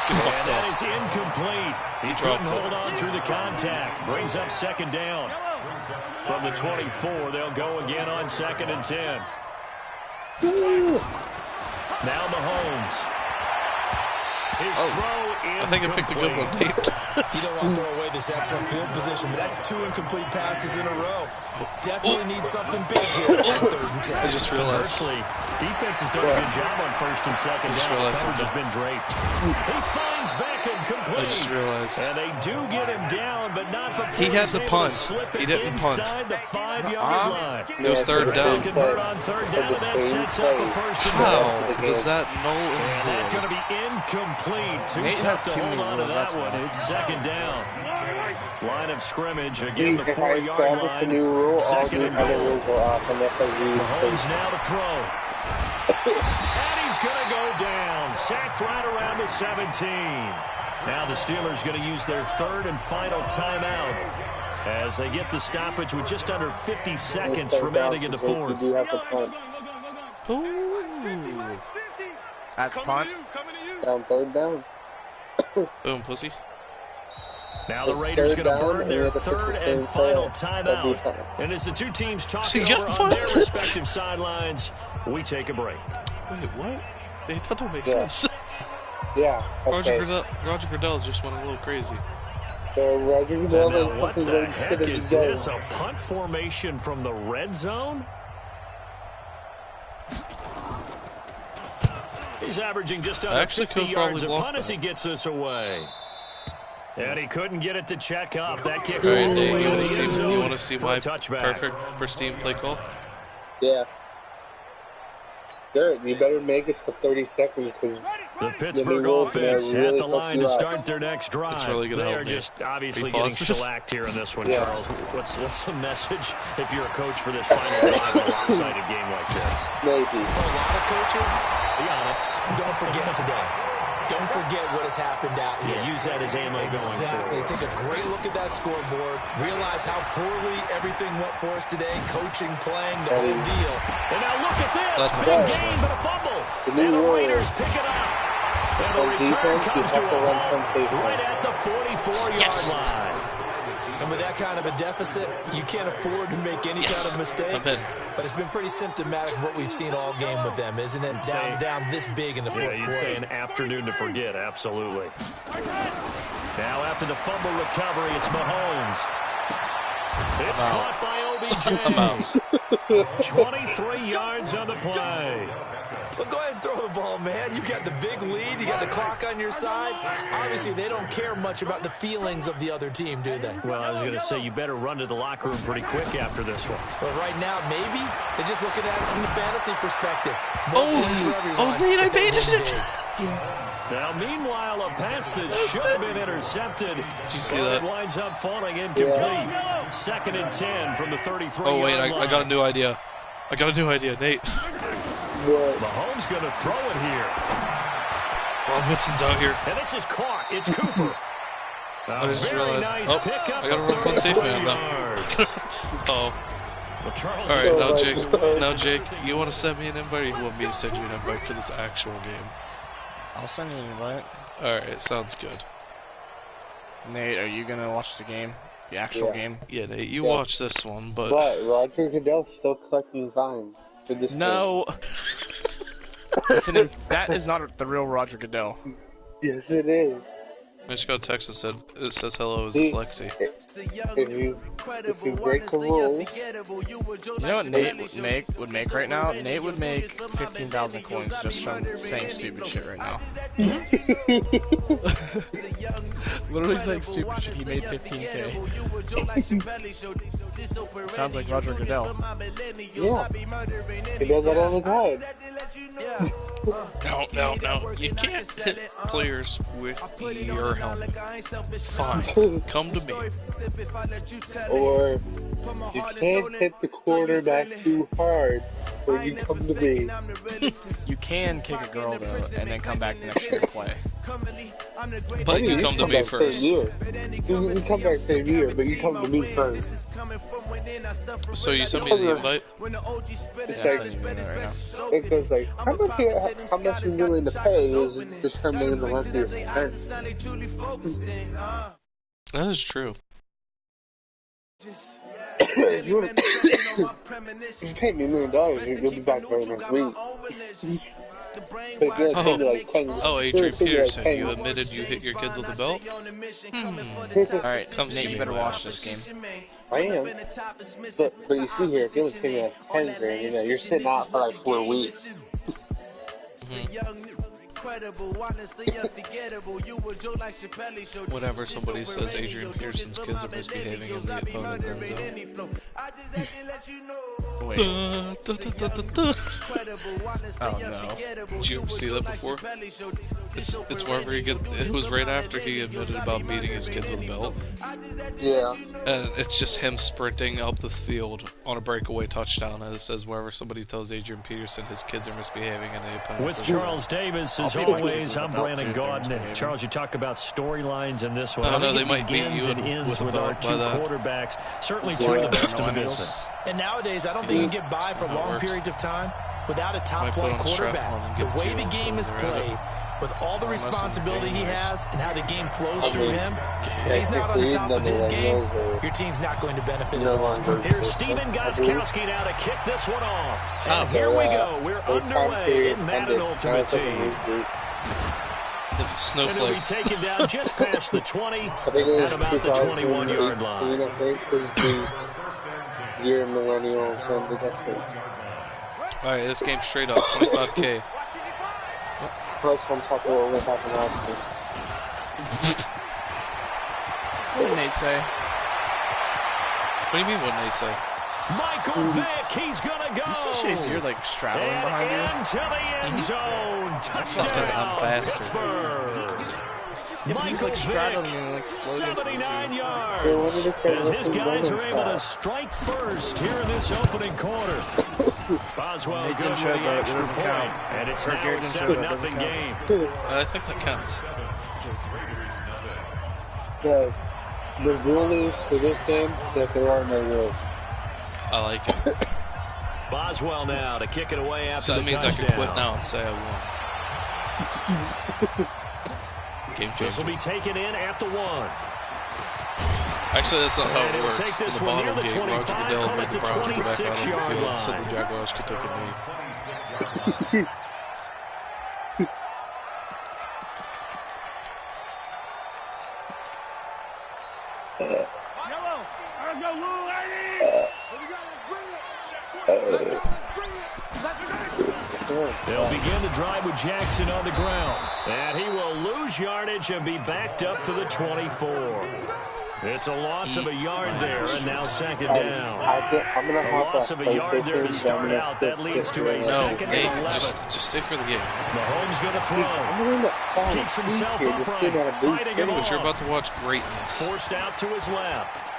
Speaker 4: And that is incomplete. He couldn't hold on through the contact. Brings up second down. From the 24, they'll go again on 2nd and 10. Now Mahomes. His throw incomplete.
Speaker 1: I think I picked a good one, Nate.
Speaker 5: You don't want to throw away this excellent field position, but that's 2 incomplete passes in a row. Definitely need something big here on 3rd and 10.
Speaker 1: I just realized.
Speaker 4: Defense has done a good job on 1st and 2nd down. Coverage has been draped. He finds Beckham complete.
Speaker 1: I just realized.
Speaker 4: And they do get him down, but not before
Speaker 1: he had the punt. He didn't punt.
Speaker 4: Inside the 5-yard line.
Speaker 1: It was 3rd down.
Speaker 4: Convert on 3rd down, and that sets up a 1st and
Speaker 1: How
Speaker 4: 10.
Speaker 1: does that null
Speaker 4: and that's going to be incomplete. Too tough to hold on to that one. It's 2nd down. Line of scrimmage, again the 4-yard line. 2nd and goal. Mahomes now to throw. And he's going to go down. Sacked right around the 17. Now the Steelers going to use their 3rd and final timeout as they get the stoppage with just under 50 seconds remaining in the 4th.
Speaker 2: That's punt.
Speaker 3: Down 3rd down.
Speaker 1: Boom, pussy.
Speaker 4: Now the Raiders going to burn their 3rd and final timeout. And as the two teams talk over on their respective sidelines, we take a break.
Speaker 1: Wait, what? That don't make sense.
Speaker 3: Yeah. Okay.
Speaker 1: Roger Goodell just went a little crazy.
Speaker 3: So Roger Goodell,
Speaker 4: now what the heck is this? A punt formation from the red zone? He's averaging just under 50 yards a punt as he gets this away. And he couldn't get it to check up. That kicks all the way to the end zone.
Speaker 1: You want to see my perfect pristine play call?
Speaker 3: Yeah. Garrett, you better make it to 30 seconds because
Speaker 4: the Pittsburgh offense
Speaker 3: really
Speaker 4: at the line to start their next drive.
Speaker 1: It's really gonna
Speaker 4: they
Speaker 1: help
Speaker 4: are
Speaker 1: me.
Speaker 4: just obviously getting shellacked here in this one, Charles. What's the message if you're a coach for this final drive in a lopsided game like this?
Speaker 3: Maybe.
Speaker 5: For a lot of coaches,
Speaker 4: be honest.
Speaker 5: Don't forget today. Don't forget what has happened out here.
Speaker 4: Yeah, use that as ammo going forward.
Speaker 5: Exactly. Take a great look at that scoreboard. Realize how poorly everything went for us today. Coaching, playing, the whole deal.
Speaker 4: And now look at this.
Speaker 1: That's
Speaker 4: big game, but a fumble. And the Raiders pick it up. And the return comes to a halt right at the 44-yard line.
Speaker 5: And with that kind of a deficit, you can't afford to make any kind of mistakes. But it's been pretty symptomatic of what we've seen all game with them, isn't it? Down this big in the fourth quarter.
Speaker 4: Yeah, you'd say an afternoon to forget, absolutely. Now after the fumble recovery, it's Mahomes. It's caught by OBJ. 23 yards on the play.
Speaker 5: Well, go ahead and throw the ball, man. You got the big lead. You got the clock on your side. Obviously, they don't care much about the feelings of the other team, do they?
Speaker 4: Well, I was going to say, you better run to the locker room pretty quick after this one.
Speaker 5: But right now, maybe they're just looking at it from the fantasy perspective.
Speaker 1: Nate, I baited it.
Speaker 4: Now, meanwhile, a pass that should have been intercepted.
Speaker 1: Did you see that?
Speaker 4: It winds up falling incomplete. 2nd and 10 from the 33-yard line.
Speaker 1: Oh, wait, I got a new idea. Nate.
Speaker 3: What?
Speaker 4: Mahomes going to throw it here.
Speaker 1: Robinson's out here.
Speaker 4: And this is caught. It's Cooper.
Speaker 1: I just realized.
Speaker 4: Nice
Speaker 1: I got to run one safe man now. Well, alright, now Jake, you want to send me an invite or you want me to send you an invite for this actual game?
Speaker 2: I'll send you an invite.
Speaker 1: Alright, sounds good.
Speaker 2: Nate, are you gonna watch the game? The actual game?
Speaker 1: Yeah, Nate, you watch this one, but
Speaker 3: Roger Goodell's still collecting fines.
Speaker 2: No. That is not the real Roger Goodell.
Speaker 3: Yes, it is.
Speaker 1: I just got a text that said, it says hello, is this Lexi?
Speaker 3: If you break the rule.
Speaker 2: You know what Nate would make right now? Nate would make 15,000 coins just from saying stupid shit right now. Literally saying stupid shit, he made 15K. Sounds like Roger Goodell.
Speaker 3: Yeah. He does that all the time.
Speaker 1: No, you can't hit players with your helmet. Fine, come to me.
Speaker 3: Or you can't hit the quarterback too hard, or you come to me.
Speaker 2: You can kick a girl though, and then come back the next year and play.
Speaker 1: But you come to me first.
Speaker 3: You can come back same year, but you come to me first.
Speaker 1: So you sent me the invite?
Speaker 3: It's like, it goes like, how much you're willing to pay is determined in the length of your expense.
Speaker 1: That is true.
Speaker 3: If you pay me $1 million, you'll be back by next week.
Speaker 1: Adrian Peterson, you admitted you hit your kids with a belt?
Speaker 2: Alright, Nate, you better watch this game.
Speaker 3: I am. But you see here, if you only pay me like 10 grand, you're sitting out for like 4 weeks.
Speaker 1: Whenever somebody says Adrian Peterson's kids are misbehaving in the opponent's end zone.
Speaker 2: Wait. Oh no.
Speaker 1: Did you see that before? It's wherever he it was right after he admitted about beating his kids with a belt.
Speaker 3: Yeah.
Speaker 1: And it's just him sprinting up the field on a breakaway touchdown, and it says wherever somebody tells Adrian Peterson his kids are misbehaving in the opponent's
Speaker 4: With Charles Davis, as always, I'm Brandon Gaudin. Charles, you talk about storylines in this one.
Speaker 1: No, they might beat you
Speaker 4: and ends with our two quarterbacks. Certainly two of the best in the business.
Speaker 5: And nowadays, I don't think you can get by for long periods of time without a top-flight quarterback. The way the game is played, with all the responsibility he has and how the game flows through him, if he's not on the top of his game, your team's not going to benefit at all.
Speaker 4: Here's Steven Gostkowski now to kick this one off. And here we go. We're underway in Madden Ultimate Team.
Speaker 1: The snowflake.
Speaker 4: And he'll be taken down just past the 20 at about the 21-yard line.
Speaker 3: You're a millennial,
Speaker 1: Alright, this game's straight up, 25K.
Speaker 3: Plus on top of what happened last week.
Speaker 2: What did Nate say?
Speaker 1: What do you mean what did Nate say?
Speaker 4: Michael Vick, he's gonna go.
Speaker 2: You're like straddling behind you.
Speaker 4: Into the end zone.
Speaker 1: That's because I'm faster.
Speaker 4: Michael Vick, 79 yards. As his guys are able to strike first here in this opening quarter. Boswell goes for the extra point, and it's now a 7-0 game.
Speaker 1: I think that counts.
Speaker 3: The rule is for this game that there are no rules.
Speaker 1: I like it.
Speaker 4: Boswell now to kick it away after
Speaker 1: so
Speaker 4: the
Speaker 1: touchdown. So that means I can quit now and say I won. Game changer.
Speaker 4: This will be taken in at the 1.
Speaker 1: Actually, that's not how it works.
Speaker 4: Take this
Speaker 1: in the bottom game,
Speaker 4: 25,
Speaker 1: Roger Goodell made the Browns go back out on the field
Speaker 4: line.
Speaker 1: so the Jaguars could take a lead.
Speaker 4: They'll begin the drive with Jackson on the ground. And he will lose yardage and be backed up to the 24. It's a loss of a yard there, and now second down. A loss of a yard there to start out. That leads to a second and 11.
Speaker 1: Just stay for the game.
Speaker 4: Mahomes going to throw. Keeps himself upright, fighting it off.
Speaker 1: But you're about to watch greatness.
Speaker 4: Forced out to his left.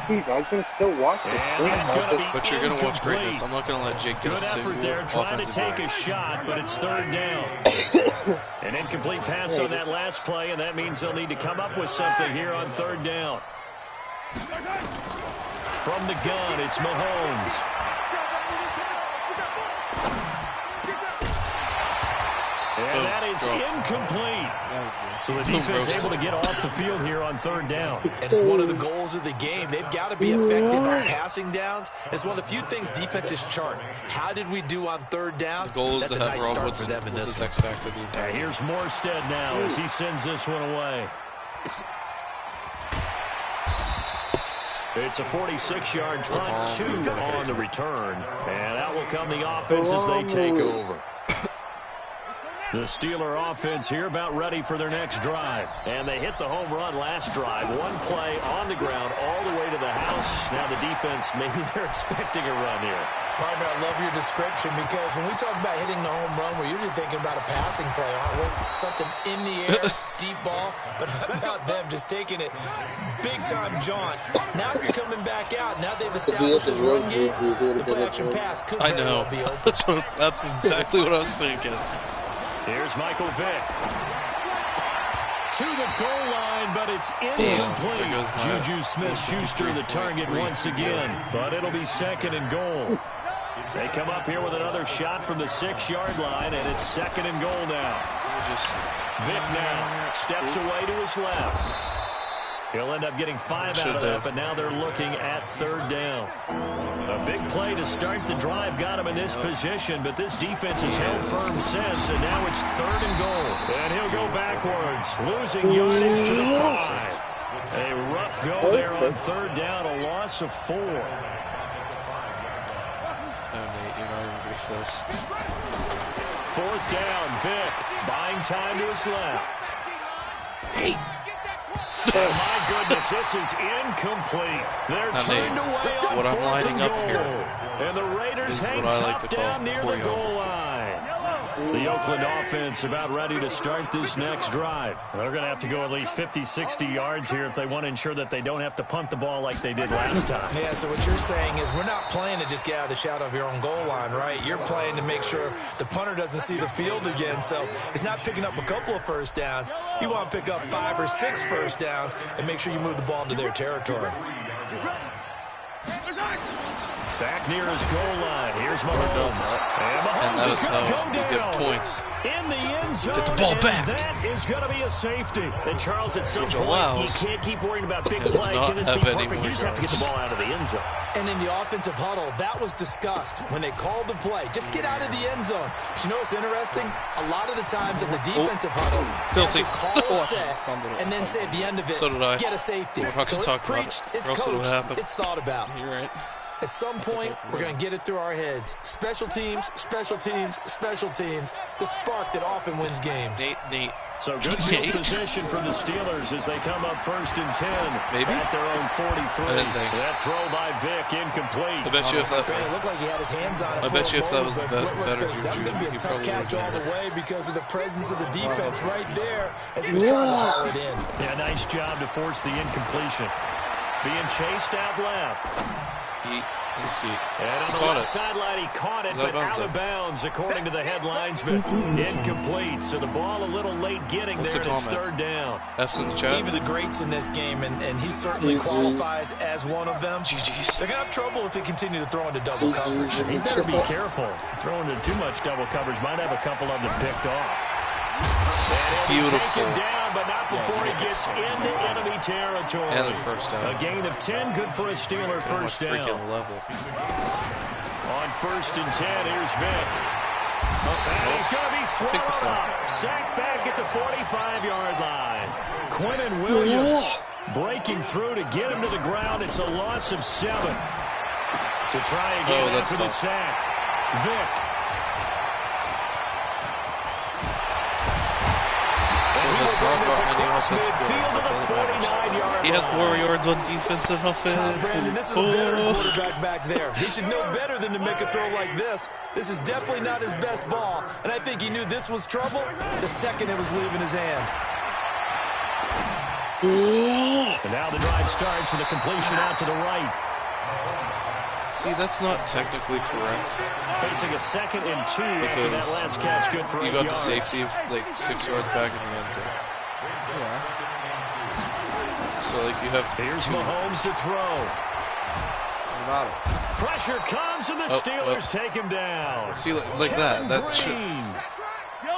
Speaker 3: I can still watch it.
Speaker 1: But you're going to watch greatness. I'm not going to let Jake get a single
Speaker 4: effort there, trying to take a shot, but it's third down. An incomplete pass on that last play, and that means they'll need to come up with something here on third down. From the gun, it's Mahomes. And that is incomplete. So the defense able to get off the field here on third down.
Speaker 5: And it's one of the goals of the game. They've got to be effective on passing downs. It's one of the few things defenses chart. How did we do on third down?
Speaker 1: The goal is
Speaker 5: That's
Speaker 1: to have
Speaker 5: nice
Speaker 1: Rob
Speaker 5: start
Speaker 1: Woodson
Speaker 5: for them in this
Speaker 1: X factor.
Speaker 4: Here's Morstead now as he sends this one away. It's a 46-yard punt, 2 on the return. And out will come the offense as they take over. The Steeler offense here about ready for their next drive. And they hit the home run last drive. One play on the ground all the way to the house. Now the defense, maybe they're expecting a run here.
Speaker 5: Partner, I love your description because when we talk about hitting the home run, we're usually thinking about a passing play, aren't we? Something in the air, deep ball. But how about them just taking it big-time jaunt? Now if you're coming back out, now they've established this run game, the play-action pass could very well be open.
Speaker 1: That's exactly what I was thinking.
Speaker 4: Here's Michael Vick. To the goal line, but it's incomplete. Juju Smith-Schuster the target once again, but it'll be second and goal. They come up here with another shot from the 6-yard line, and it's second and goal now. Vick now steps away to his left. He'll end up getting 5 out of that, but now they're looking at third down. A big play to start the drive got him in this position, but this defense has held firm since, and now it's third and goal. And he'll go backwards, losing yardage to the 5. A rough go there on third down, a loss of 4.
Speaker 1: No, Nate, you're not even good for this.
Speaker 4: Fourth down, Vick, buying time to his left.
Speaker 1: Hey.
Speaker 4: Oh, my goodness, this is incomplete. They're turned away on
Speaker 1: what I'm lining up here.
Speaker 4: And the Raiders hang tough down near the goal line. The Oakland offense about ready to start this next drive. They're going to have to go at least 50, 60 yards here if they want to ensure that they don't have to punt the ball like they did last time.
Speaker 5: Yeah, so what you're saying is we're not playing to just get out of the shadow of your own goal line, right? You're playing to make sure the punter doesn't see the field again. So it's not picking up a couple of first downs. You want to pick up 5 or 6 first downs and make sure you move the ball into their territory.
Speaker 4: Back near his goal line. Here's Mahomes. And Mahomes is going to go down
Speaker 1: points.
Speaker 4: In the end zone.
Speaker 1: Get the ball back.
Speaker 4: That is going to be a safety. And Charles, at some point, you can't keep worrying about big play. Can this be perfect? You just have to get the ball out of the end zone.
Speaker 5: And in the offensive huddle, that was discussed when they called the play. Just get out of the end zone. But you know what's interesting? A lot of the times in the defensive huddle, they call a set and then say at the end of it, get a safety. So it's preached, it's coached, it's thought about.
Speaker 2: You're right.
Speaker 5: At some point, we're going to get it through our heads. Special teams, special teams, special teams. The spark that often wins games.
Speaker 1: Nate,
Speaker 4: So good field position from the Steelers as they come up 1st and 10.
Speaker 1: Maybe
Speaker 4: at their own 43. That throw by Vick incomplete.
Speaker 1: I bet you if that.
Speaker 5: It looked like he had his hands on it.
Speaker 1: I bet you if that was better,
Speaker 5: that was going to be a tough catch all the way because of the presence of the defense right there as he was trying to haul it in.
Speaker 4: Yeah, nice job to force the incompletion. Being chased out left. And on the left sideline, he caught it, but out of bounds, according to the headlines, but incomplete. So the ball a little late getting there, and it's 3rd down.
Speaker 1: That's in the chat.
Speaker 5: Even the greats in this game, and he certainly qualifies as one of them.
Speaker 1: GG's.
Speaker 5: They're going to have trouble if they continue to throw into double coverage.
Speaker 4: He better be careful. Throwing into too much double coverage might have a couple of them picked off.
Speaker 1: Beautiful.
Speaker 4: Taken down, but not before he gets into enemy territory.
Speaker 1: And a first down.
Speaker 4: A gain of 10, good for a Steeler first down.
Speaker 1: Level.
Speaker 4: On 1st and 10, here's Vick. And he's going to be swallowed up. Sacked back at the 45-yard line. Quinnen Williams breaking through to get him to the ground. It's a loss of 7. To try again after the sack. Vick.
Speaker 1: He has more yards on defense than offense.
Speaker 5: Brandon, this is a veteran quarterback back there. He should know better than to make a throw like this. This is definitely not his best ball, and I think he knew this was trouble the second it was leaving his hand.
Speaker 4: And now the drive starts with a completion out to the right.
Speaker 1: See, that's not technically correct.
Speaker 4: Facing a 2nd and 2 after that last catch, good for 8 yards.
Speaker 1: You got the safety like 6 yards back in the end zone.
Speaker 6: Yeah.
Speaker 1: So like you have.
Speaker 4: Here's Mahomes to throw. Pressure comes and the Steelers take him down.
Speaker 1: See, like that. That should.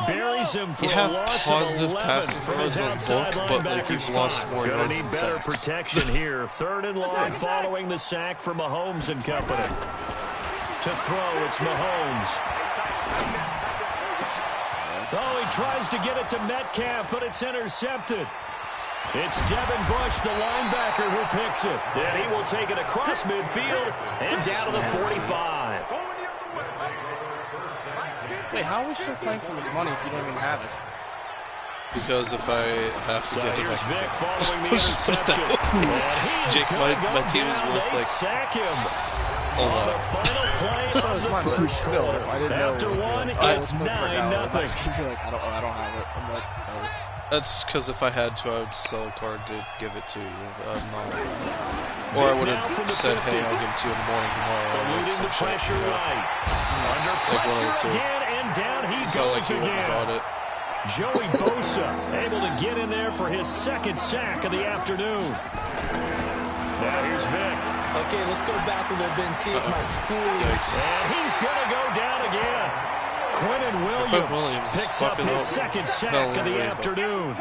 Speaker 4: Buries him for
Speaker 1: you
Speaker 4: a
Speaker 1: have
Speaker 4: loss
Speaker 1: positive
Speaker 4: of 11
Speaker 1: passing
Speaker 4: from his
Speaker 1: yards on
Speaker 4: outside
Speaker 1: book, but like you've lost more yards
Speaker 4: Gonna need
Speaker 1: than
Speaker 4: better
Speaker 1: sacks.
Speaker 4: protection here. 3rd and long following the sack for Mahomes and company. To throw, it's Mahomes. Oh, he tries to get it to Metcalf, but it's intercepted. It's Devin Bush, the linebacker, who picks it. And he will take it across midfield and down to the 45.
Speaker 6: Wait, how are we still playing for his money if you don't even have it?
Speaker 1: Because if I have to get it,
Speaker 4: here's Vick following the interception.
Speaker 1: Jake, my team is worth like
Speaker 4: sack him.
Speaker 1: a lot.
Speaker 4: The final play of the first quarter. After one, it's 9-0.
Speaker 6: I don't have it. I'm like, oh.
Speaker 1: That's because if I had to, I would sell a card to give it to you. Or I would have said, hey, I'll give it to you in the morning tomorrow.
Speaker 4: Eluding the pressure right. Under pressure again, and down he goes again. Joey Bosa able to get in there for his 2nd sack of the afternoon. Now here's Vick.
Speaker 5: Okay, let's go back a little bit and see if my schooling.
Speaker 4: And he's going to go down again. Quinnen Williams picks up his 2nd sack of the afternoon.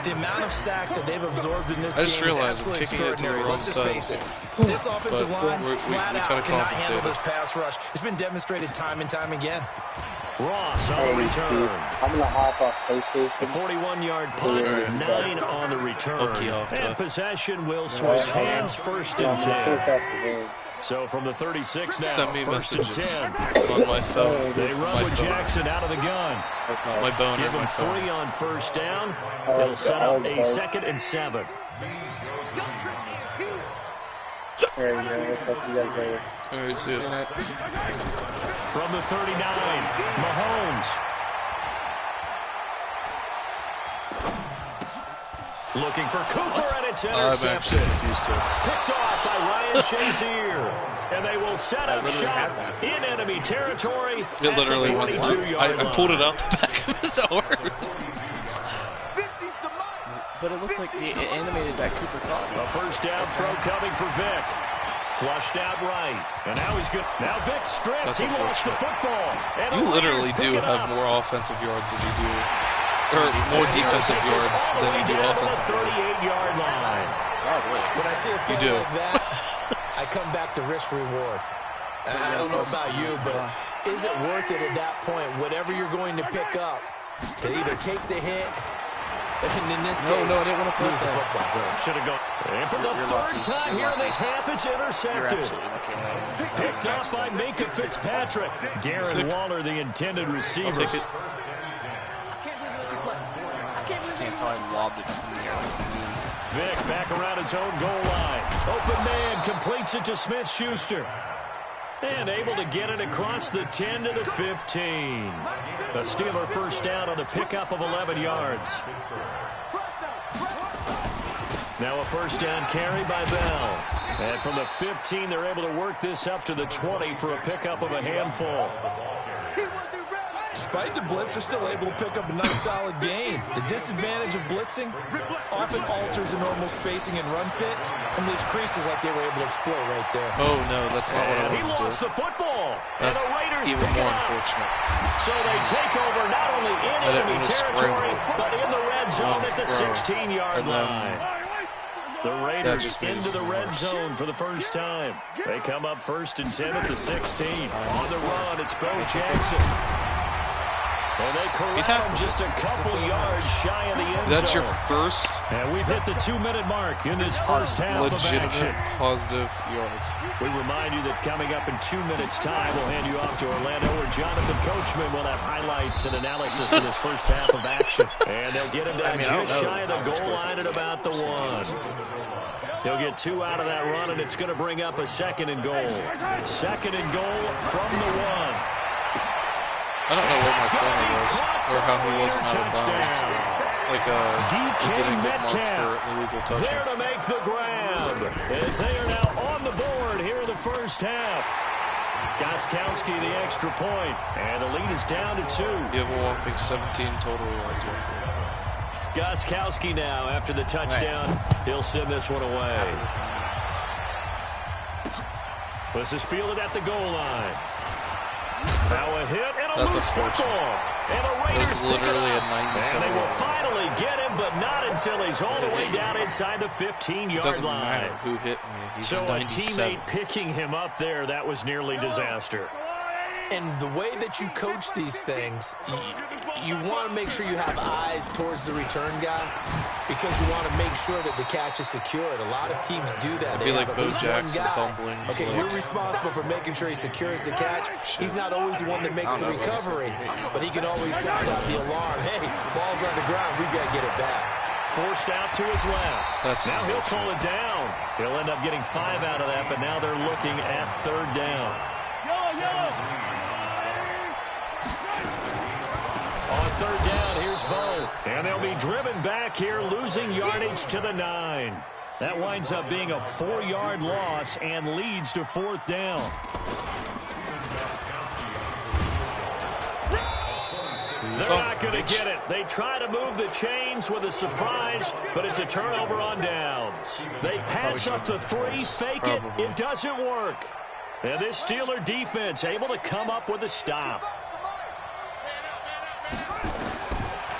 Speaker 5: The amount of sacks that they've absorbed in this
Speaker 1: game is
Speaker 5: absolutely extraordinary. Let's just face it. This offensive line flat out cannot handle this pass rush. It's been demonstrated time and time again.
Speaker 4: Ross on the return.
Speaker 3: I'm going to hop off PlayStation.
Speaker 4: The 41-yard punt, 9 on the return. And possession will switch hands 1st and 10. So from the 36 now,
Speaker 1: send me
Speaker 4: 1st and 10.
Speaker 1: On my phone.
Speaker 4: They run with Jackson out of the gun.
Speaker 1: My boner.
Speaker 4: Give him 3 on 1st down. It'll set up a 2nd and 7.
Speaker 3: There you go. What's up, you guys later?
Speaker 1: All right, see you.
Speaker 4: From the 39, Mahomes. Looking for Cooper, and it's intercepted.
Speaker 1: I'm actually confused too.
Speaker 4: Picked off by Ryan Shazier. And they will set up shop in enemy territory.
Speaker 1: It literally went through. I pulled it out the back of his arm.
Speaker 6: But it looks like it animated that Cooper caught.
Speaker 4: A 1st down throw coming for Vick. Flushed out right. And now he's good. Now Vick stripped. He lost the football. And
Speaker 1: you literally do have more offensive yards than you do. Or more defensive yards than you do offensive yards.
Speaker 4: 38-yard line.
Speaker 5: When I see a play like that, I come back to risk reward. I don't know about you, but is it worth it at that point, whatever you're going to pick up, to either take the hit, and in this case,
Speaker 6: I didn't want to
Speaker 5: lose the football.
Speaker 4: Should have gone. And for the 3rd time here in this half, it's intercepted. Picked up by Minka Fitzpatrick. Darren Waller, the intended receiver.
Speaker 1: I'll take it.
Speaker 7: I can't believe
Speaker 2: lobbed it in the air.
Speaker 4: Vic back around his own goal line. Open man completes it to Smith-Schuster. And able to get it across the 10 to the 15. The Steeler first down on the pickup of 11 yards. Now a first down carry by Bell. And from the 15, they're able to work this up to the 20 for a pickup of a handful.
Speaker 5: Despite the blitz, they're still able to pick up a nice solid gain. The disadvantage of blitzing often alters the normal spacing and run fits and leaves creases like they were able to exploit right there.
Speaker 1: Oh, no, that's not what I
Speaker 4: He
Speaker 1: wanted to
Speaker 4: lost
Speaker 1: do.
Speaker 4: the football.
Speaker 1: That's
Speaker 4: and the Raiders
Speaker 1: even
Speaker 4: pick
Speaker 1: more
Speaker 4: it up.
Speaker 1: unfortunate.
Speaker 4: So they take over not only in enemy territory, but in the red zone at the 16-yard line. The Raiders into the red zone for the first time. They come up 1st and 10 at the 16. On the run, it's Bo Jackson. And they corral him just a couple yards shy of the end zone.
Speaker 1: That's your first
Speaker 4: And we've hit the 2-minute mark in this first half of
Speaker 1: legitimate
Speaker 4: action.
Speaker 1: positive yards.
Speaker 4: We remind you that coming up in 2 minutes' time, we'll hand you off to Orlando, where Jonathan Coachman will have highlights and analysis of this first half of action. And they'll get him down just shy of the goal line at about the 1. He'll get 2 out of that run, and it's going to bring up a 2nd and goal. 2nd and goal from the 1.
Speaker 1: I don't know what my plan was, or how he wasn't out of bounds. Like, getting big marks for an illegal touchdown.
Speaker 4: There to make the grab, as they are now on the board here in the first half. Gostkowski the extra point, and the lead is down to 2.
Speaker 1: You have a whopping 17 total yards.
Speaker 4: Gostkowski now, after the touchdown, he'll send this one away. This is fielded at the goal line. Now a hit and a loose football. And the Raiders pick it up. And they will finally get him, but not until he's all the way down inside the 15-yard line.
Speaker 1: It doesn't matter who hit me. He's
Speaker 4: so
Speaker 1: a
Speaker 4: a teammate picking him up there, that was nearly disaster.
Speaker 5: And the way that you coach these things, you want to make sure you have eyes towards the return guy because you want to make sure that the catch is secured. A lot of teams do that.
Speaker 1: They have like Bo Jackson fumbling.
Speaker 5: Okay, you're responsible for making sure he secures the catch. He's not always the one that makes the recovery, but he can always sound out the alarm. Hey, ball's on the ground. We got to get it back.
Speaker 4: Forced out to his left. Now he'll call it down. He'll end up getting 5 out of that, but now they're looking at 3rd down. On 3rd down, here's Bo. And they'll be driven back here, losing yardage to the 9. That winds up being a 4-yard loss and leads to 4th down. They're not going to get it. They try to move the chains with a surprise, but it's a turnover on downs. They pass up the 3, fake it. It doesn't work. And this Steeler defense able to come up with a stop.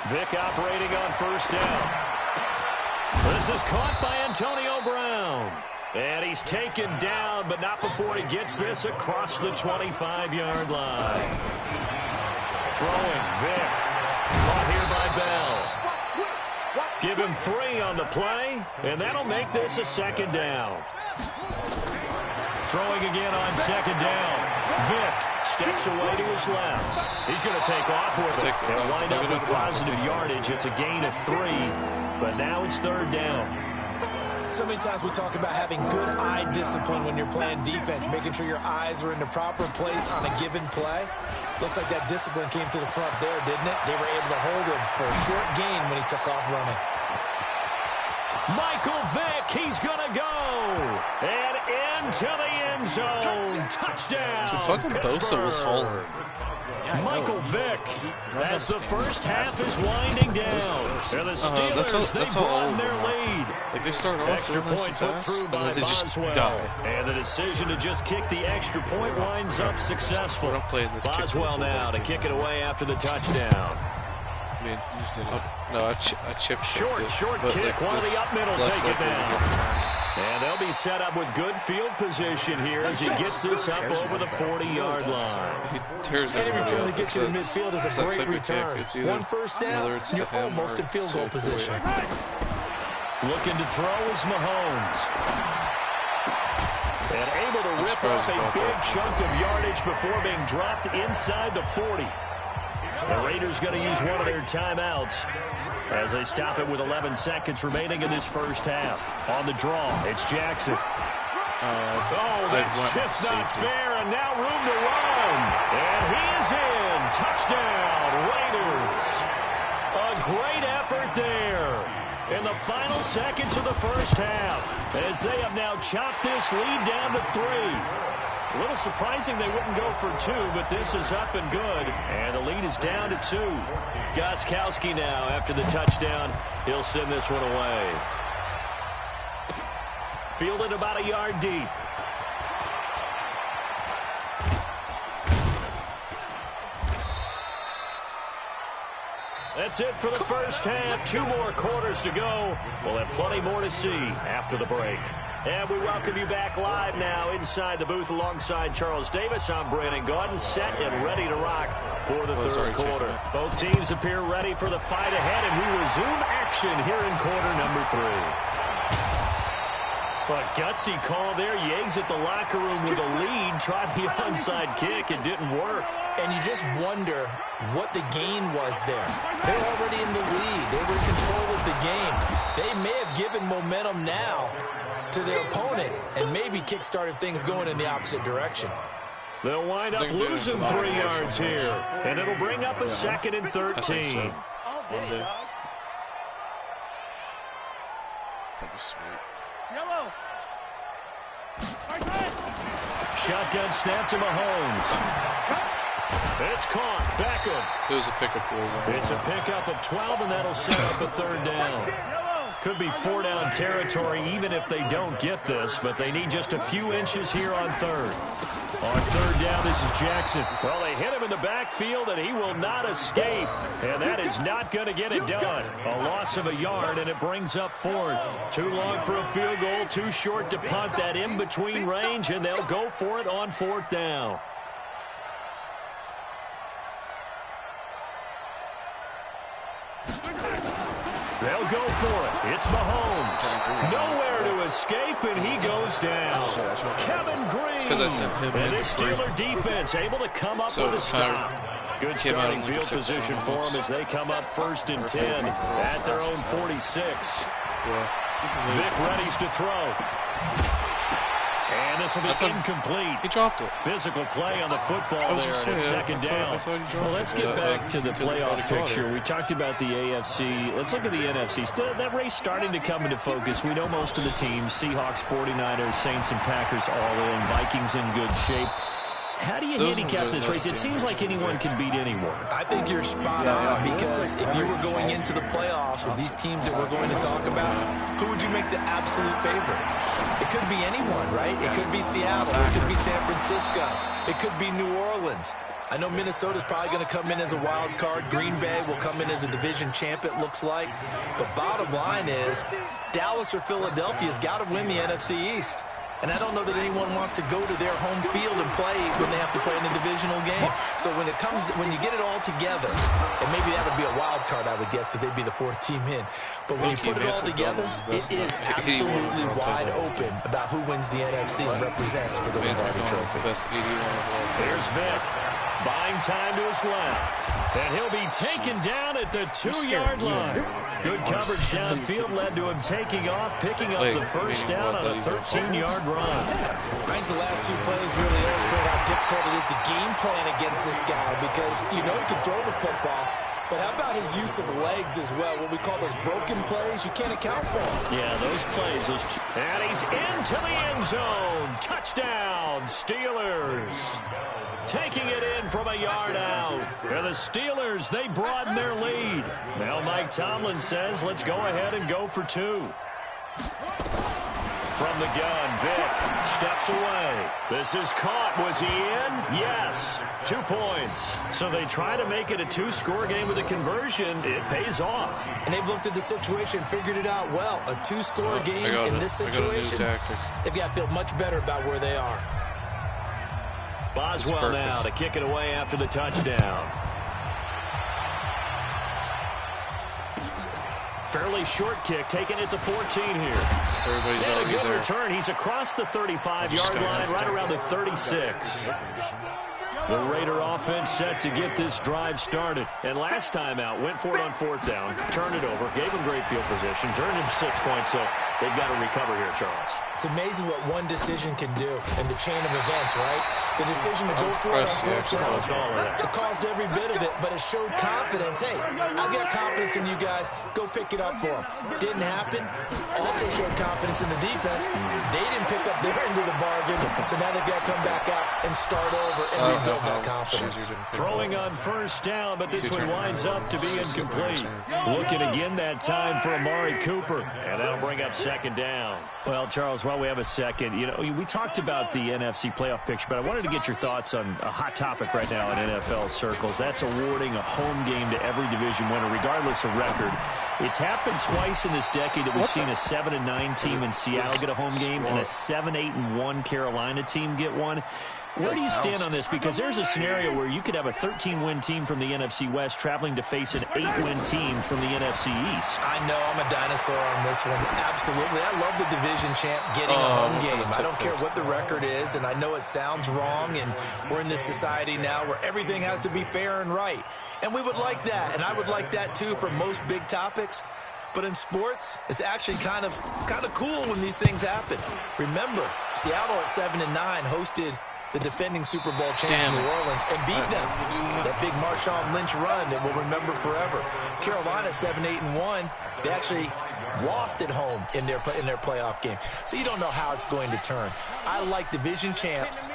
Speaker 4: Vic operating on 1st down. This is caught by Antonio Brown. And he's taken down, but not before he gets this across the 25-yard line. Throwing, Vic. Caught here by Bell. Give him 3 on the play, and that'll make this a 2nd down. Throwing again on 2nd down. Vic steps away to his left. He's going to take off with it and wind up with positive yardage. It's a gain of 3, but now it's 3rd down.
Speaker 5: So many times we talk about having good eye discipline when you're playing defense, making sure your eyes are in the proper place on a given play. Looks like that discipline came to the front there, didn't it? They were able to hold him for a short gain when he took off running.
Speaker 4: Michael Vick, he's going to go. And into the end zone. Touchdown.
Speaker 1: So fucking Bosa was hauling.
Speaker 4: Michael Vick, as the first half is winding down. And the Steelers, they've broadened their lead.
Speaker 1: Like they start off
Speaker 4: extra point put through by Boswell. And the decision to just kick the extra point winds up successful. Boswell now to kick it away after the touchdown.
Speaker 1: No, I chipped
Speaker 4: short kick. One of the up middle take it down. And they'll be set up with good field position here as he gets this up over the 40-yard line.
Speaker 1: He tears it.
Speaker 5: Any return that gets you to midfield is a great return. One first down, you're almost in field goal position.
Speaker 4: Looking to throw is Mahomes. And able to rip off a big chunk of yardage before being dropped inside the 40. The Raiders going to use one of their timeouts as they stop it with 11 seconds remaining in this first half. On the draw, it's Jackson. That's just not fair, and now room to run. And he is in. Touchdown, Raiders. A great effort there in the final seconds of the first half as they have now chopped this lead down to 3. A little surprising they wouldn't go for 2, but this is up and good. And the lead is down to 2. Gostkowski now, after the touchdown, he'll send this one away. Fielded about a yard deep. That's it for the first half. 2 more quarters to go. We'll have plenty more to see after the break. And we welcome you back live now inside the booth alongside Charles Davis. I'm Brandon Gaudin, set and ready to rock for the third quarter. Both teams appear ready for the fight ahead, and we resume action here in quarter number 3. But gutsy call there. You exit the locker room with a lead. Tried the onside kick. It didn't work.
Speaker 5: And you just wonder what the gain was there. They're already in the lead. They were in control of the game. They may have given momentum now to their opponent and maybe kick-started things going in the opposite direction.
Speaker 4: They'll wind up losing 3 yards here. And it'll bring up a 2nd and 13.
Speaker 6: Yellow.
Speaker 4: Shotgun snap to Mahomes. It's caught. Beckham.
Speaker 1: It was a pickup.
Speaker 4: It's a pickup of 12, and that'll set up a 3rd down. Could be 4-down territory even if they don't get this, but they need just a few inches here on 3rd. On 3rd down, this is Jackson. Well, they hit him in the backfield, and he will not escape. And that is not going to get it done. A loss of a yard, and it brings up 4th. Too long for a field goal, too short to punt that in-between range, and they'll go for it on 4th down. They'll go for it. It's Mahomes. Nowhere to escape, and he goes down. Kevin Green.
Speaker 1: It's because I sent him
Speaker 4: and his Steeler defense able to come up with a stop. Good starting field position for them as they come up 1st and 10 at their own 46. Vic readies to throw. And this will be incomplete.
Speaker 1: He dropped it.
Speaker 4: Physical play on the football there, and it's 2nd down.
Speaker 2: Well, let's get back to the playoff picture. We talked about the AFC. Let's look at the NFC. That race starting to come into focus. We know most of the teams, Seahawks, 49ers, Saints, and Packers all in. Vikings in good shape. How do you handicap this race? It seems like anyone can beat anyone.
Speaker 5: I think you're spot on, because if you were going into the playoffs with these teams that we're going to talk about, who would you make the absolute favorite? It could be anyone, right? It could be Seattle. It could be San Francisco. It could be New Orleans. I know Minnesota's probably going to come in as a wild card. Green Bay will come in as a division champ, it looks like. But bottom line is, Dallas or Philadelphia's got to win the NFC East. And I don't know that anyone wants to go to their home field and play when they have to play in a divisional game. So when you get it all together, and maybe that would be a wild card, I would guess, because they'd be the 4th team in. But when you put it all together, it is absolutely wide open about who wins the NFC and represents for the Lombardi Trophy.
Speaker 4: Here's Vic, buying time to his left. And he'll be taken down at the 2-yard line. Good coverage downfield led to him taking off, picking up the 1st down on a 13-yard run.
Speaker 5: I think the last 2 plays really illustrate how difficult it is to game plan against this guy, because you know he can throw the football, but how about his use of legs as well? What we call those broken plays, you can't account for them.
Speaker 4: Yeah, those plays. And he's into the end zone. Touchdown, Steelers. Taking it in from a yard out. And the Steelers, they broaden their lead. Now Mike Tomlin says, let's go ahead and go for 2. From the gun, Vic steps away. This is caught. Was he in? Yes. 2 points. So they try to make it a 2-score game with a conversion. It pays off.
Speaker 5: And they've looked at the situation, figured it out well. A 2-score game in this situation, they've got to feel much better about where they are.
Speaker 4: Boswell now to kick it away after the touchdown. Fairly short kick, taking it to 14 here.
Speaker 1: Everybody's
Speaker 4: and a good
Speaker 1: there.
Speaker 4: Return. He's across the 35-yard line, right around the 36.
Speaker 2: The Raider offense set to get this drive started. And last time out, went for it on 4th down, turned it over, gave them great field position, turned it 6 points, so they've got to recover here, Charles.
Speaker 5: It's amazing what one decision can do in the chain of events, right? The decision to go for it on 4th down, it caused every bit of it, but it showed confidence. Hey, I've got confidence in you guys. Go pick it up for them. Didn't happen. Also showed confidence in the defense. They didn't pick up their end of the bargain, so now they've got to come back out and start over and rebuild that confidence.
Speaker 2: Throwing on 1st down, but this one winds up to be incomplete. Looking again that time for Amari Cooper, and that'll bring up 2nd down. Well, Charles, while we have a second, you know, we talked about the NFC playoff picture, but I wanted to get your thoughts on a hot topic right now in NFL circles. That's awarding a home game to every division winner, regardless of record. It's happened twice in this decade that we've seen a 7-9 team in Seattle get a home game and a 7-8-1 Carolina team get one. Where do you stand on this? Because there's a scenario where you could have a 13-win team from the NFC West traveling to face an 8-win team from the NFC East.
Speaker 5: I know I'm a dinosaur on this one. Absolutely. I love the division champ getting a home game. I don't care what the record is, and I know it sounds wrong, and we're in this society now where everything has to be fair and right. And we would like that, and I would like that too for most big topics. But in sports, it's actually kind of cool when these things happen. Remember, Seattle at 7-9 hosted the defending Super Bowl champs New Orleans and beat them. That big Marshawn Lynch run that we'll remember forever. Carolina 7-8-1, they actually lost at home in their playoff game. So you don't know how it's going to turn. I like division champs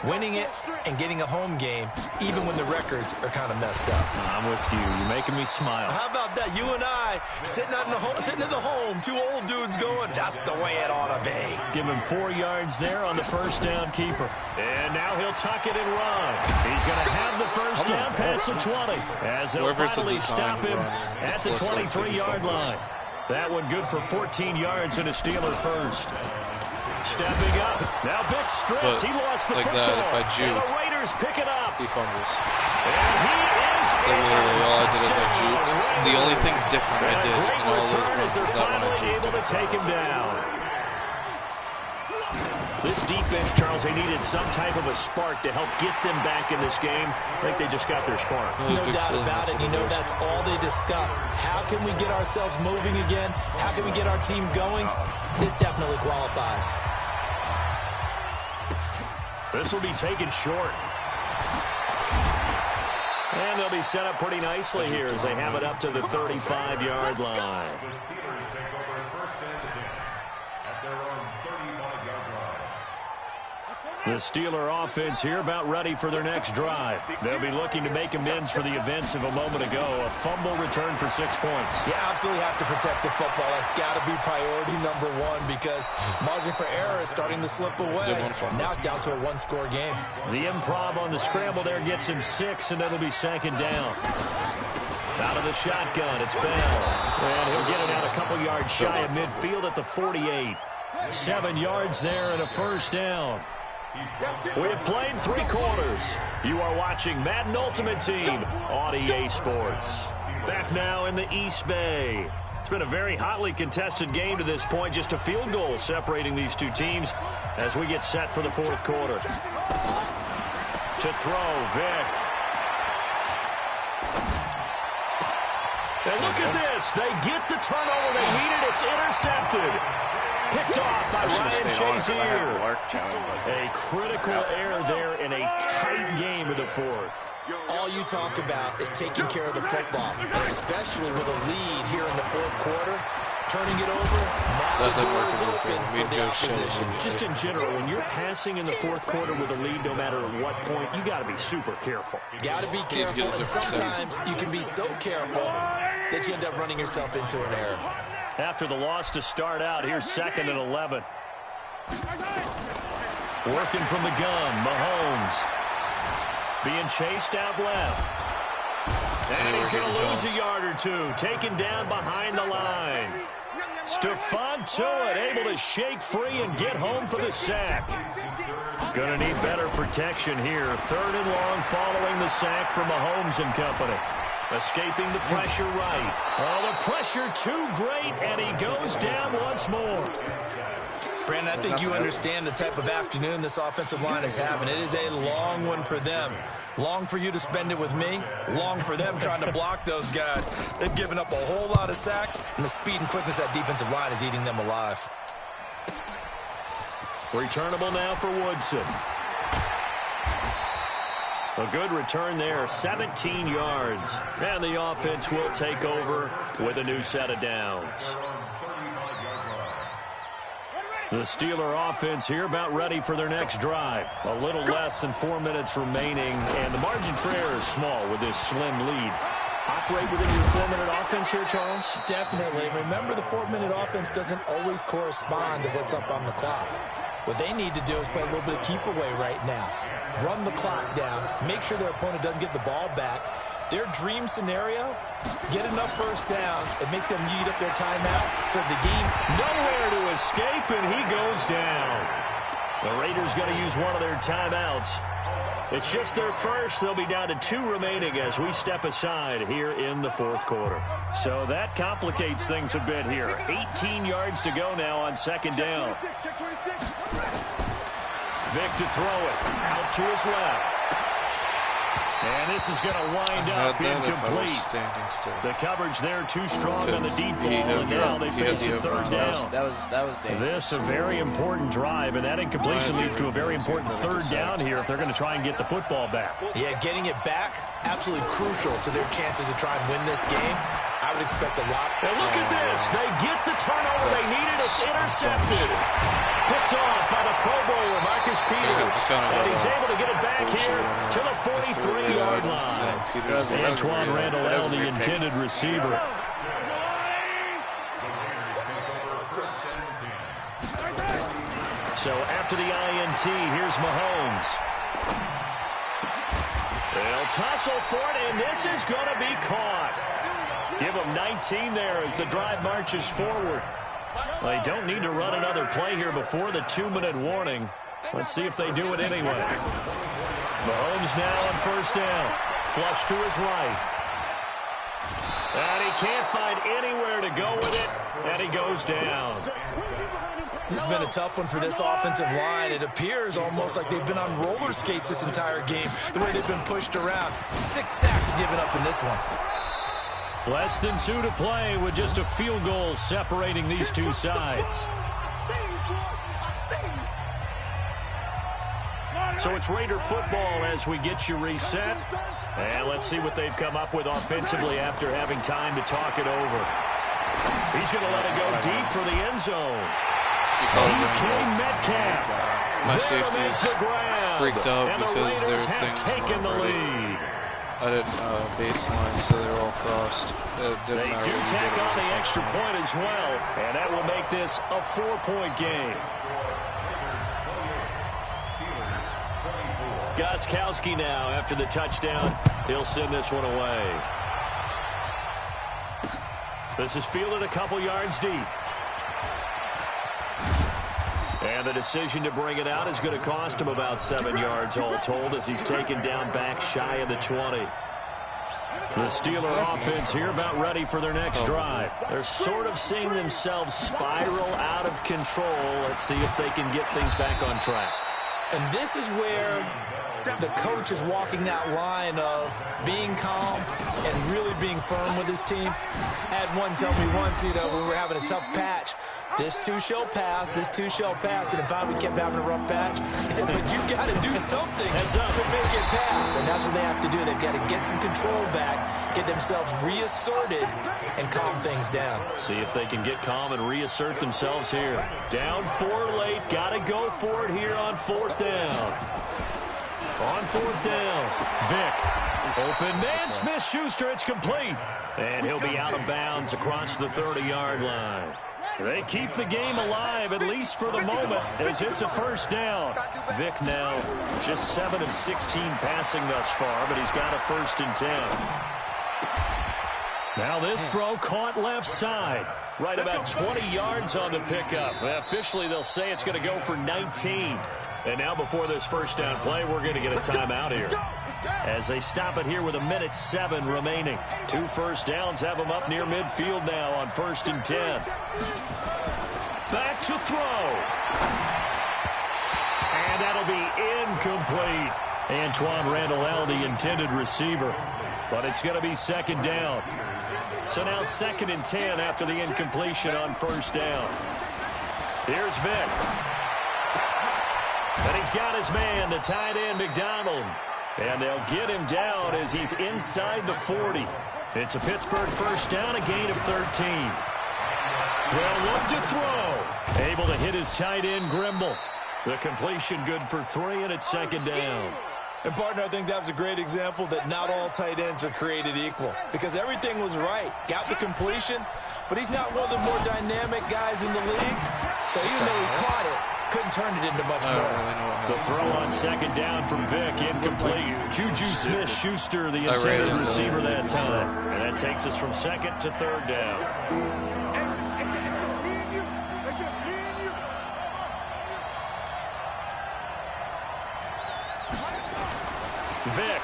Speaker 5: winning it and getting a home game, even when the records are kind of messed up.
Speaker 2: I'm with you. You're making me smile.
Speaker 5: How about that? You and I sitting at the home, 2 old dudes going, that's the way it ought to be.
Speaker 2: Give him 4 yards there on the 1st down keeper. And now he'll tuck it and run. He's going to have the 1st down past the 20 as they'll finally stop him at the 23-yard line. That one good for 14 yards and a Steeler first. Stepping up. Now Vic stripped. He lost the football.
Speaker 1: That, if I juke,
Speaker 2: and the Raiders pick it up.
Speaker 1: He fumbles.
Speaker 2: And he is
Speaker 1: literally all I did is I juked. The only thing different I did in all those runs is that when I juked.
Speaker 2: Able to take him down. This defense, Charles, they needed some type of a spark to help get them back in this game. I think they just got their spark.
Speaker 5: No doubt about it. You know, that's all they discussed. How can we get ourselves moving again? How can we get our team going? This definitely qualifies.
Speaker 2: This will be taken short. And they'll be set up pretty nicely here as they have it up to the 35-yard line. The Steeler offense here about ready for their next drive. They'll be looking to make amends for the events of a moment ago. A fumble return for 6 points.
Speaker 5: You absolutely have to protect the football. That's got to be priority number 1 because margin for error is starting to slip away. Now it's down to a 1-score game.
Speaker 2: The improv on the scramble there gets him 6, and that'll be 2nd down. Out of the shotgun, it's Bell. And he'll get it out a couple yards shy of midfield at the 48. 7 yards there and a 1st down. We have played 3 quarters. You are watching Madden Ultimate Team on EA Sports. Back now in the East Bay. It's been a very hotly contested game to this point. Just a field goal separating these 2 teams as we get set for the 4th quarter. To throw, Vic. And look at this. They get the turnover they needed. It's intercepted. Picked off by Ryan Shazier. A critical error there in a tight game in the 4th.
Speaker 5: All you talk about is taking care of the football, and especially with a lead here in the 4th quarter. Turning it over, now the door is open for the opposition.
Speaker 2: Just in general, when you're passing in the 4th quarter with a lead, no matter at what point, you got to be super careful.
Speaker 5: Got to be careful, and sometimes you can be so careful that you end up running yourself into an error.
Speaker 2: After the loss to start out, here's 2nd and 11. Working from the gun, Mahomes. Being chased out left. And he's going to lose a yard or 2. Taken down behind the line. Stephon Tuitt able to shake free and get home for the sack. Going to need better protection here. 3rd and long following the sack from Mahomes and company. Escaping the pressure right. Oh, the pressure too great, and he goes down once more.
Speaker 5: Brandon, I think you understand the type of afternoon this offensive line is having. It is a long one for them. Long for you to spend it with me. Long for them trying to block those guys. They've given up a whole lot of sacks, and the speed and quickness of that defensive line is eating them alive.
Speaker 2: Returnable now for Woodson. A good return there, 17 yards. And the offense will take over with a new set of downs. The Steeler offense here about ready for their next drive. A little less than 4 minutes remaining, and the margin for error is small with this slim lead. Operate within your 4-minute offense here, Charles?
Speaker 5: Definitely. Remember, the 4-minute offense doesn't always correspond to what's up on the clock. What they need to do is play a little bit of keep away right now. Run the clock down. Make sure their opponent doesn't get the ball back. Their dream scenario, get enough first downs and make them eat up their timeouts so the game
Speaker 2: nowhere to escape, and he goes down. The Raiders going to use one of their timeouts. It's just their first. They'll be down to 2 remaining as we step aside here in the fourth quarter. So that complicates things a bit here. 18 yards to go now on second down. Vic to throw it. Out to his left. And this is going to wind up incomplete. The coverage there too strong on the deep ball, and now they face a third down.
Speaker 6: That was dangerous.
Speaker 2: This a very important drive, and that incompletion leads to a very important third down here if they're going to try and get the football back.
Speaker 5: Yeah, getting it back, absolutely crucial to their chances to try and win this game. I would expect a lot.
Speaker 2: And look at this. They get the turnover they needed. It's intercepted. Picked off by the Pro Bowler, Marcus Peters. And he's able to get it back here to the 43-yard line. Antoine Randall, the intended receiver. So after the INT, here's Mahomes. They'll tussle for it, and this is going to be caught. Give them 19 there as the drive marches forward. They don't need to run another play here before the 2-minute warning. Let's see if they do it anyway. Mahomes now on first down. Flush to his right. And he can't find anywhere to go with it, and he goes down.
Speaker 5: This has been a tough one for this offensive line. It appears almost like they've been on roller skates this entire game, the way they've been pushed around. 6 sacks given up in this one.
Speaker 2: Less than 2 to play with just a field goal separating these two sides. So it's Raider football as we get you reset. And let's see what they've come up with offensively after having time to talk it over. He's going to let it go deep for the end zone. DK Metcalf.
Speaker 1: My safety's freaked out because their things
Speaker 2: taken the lead.
Speaker 1: I didn't baseline, so they're all crossed.
Speaker 2: They do tack on the extra point as well, and that will make this a 4-point game. Gostkowski now after the touchdown. He'll send this one away. This is fielded a couple yards deep. And the decision to bring it out is going to cost him about 7 yards all told as he's taken down back shy of the 20. The Steeler offense here about ready for their next drive. They're sort of seeing themselves spiral out of control. Let's see if they can get things back on track.
Speaker 5: And this is where the coach is walking that line of being calm and really being firm with his team. I had one tell me once, when we were having a tough patch, this too shall pass, this too shall pass. And if we kept having a rough patch, he said, but you've got to do something to make it pass. And that's what they have to do. They've got to get some control back, get themselves reasserted, and calm things down.
Speaker 2: See if they can get calm and reassert themselves here. Down 4 late, got to go for it here on 4th down. On 4th down, Vic. Open man, Smith-Schuster, it's complete. And he'll be out of bounds across the 30-yard line. They keep the game alive, at least for the moment, as it's a first down. Vic now just 7 of 16 passing thus far, but he's got a 1st and 10. Now this throw caught left side. Right about 20 yards on the pickup. Well, officially, they'll say it's going to go for 19. And now before this first down play, we're going to get a timeout here. As they stop it here with 1:07 remaining. 2 first downs have them up near midfield now on 1st and 10. Back to throw. And that'll be incomplete. Antoine Randall L., the intended receiver. But it's going to be second down. So now 2nd and 10 after the incompletion on first down. Here's Vic. And he's got his man, the tight end, McDonald. And they'll get him down as he's inside the 40. It's a Pittsburgh first down, a gain of 13. They'll look to throw. Able to hit his tight end, Grimble. The completion good for 3, and it's second down.
Speaker 5: And, partner, I think that was a great example that not all tight ends are created equal. Because everything was right. Got the completion, but he's not one of the more dynamic guys in the league. So even though he caught it, couldn't turn it into much more.
Speaker 2: The throw on second down from Vic, incomplete. Juju Smith-Schuster, the intended receiver that time. And that takes us from 2nd to 3rd down. Vic.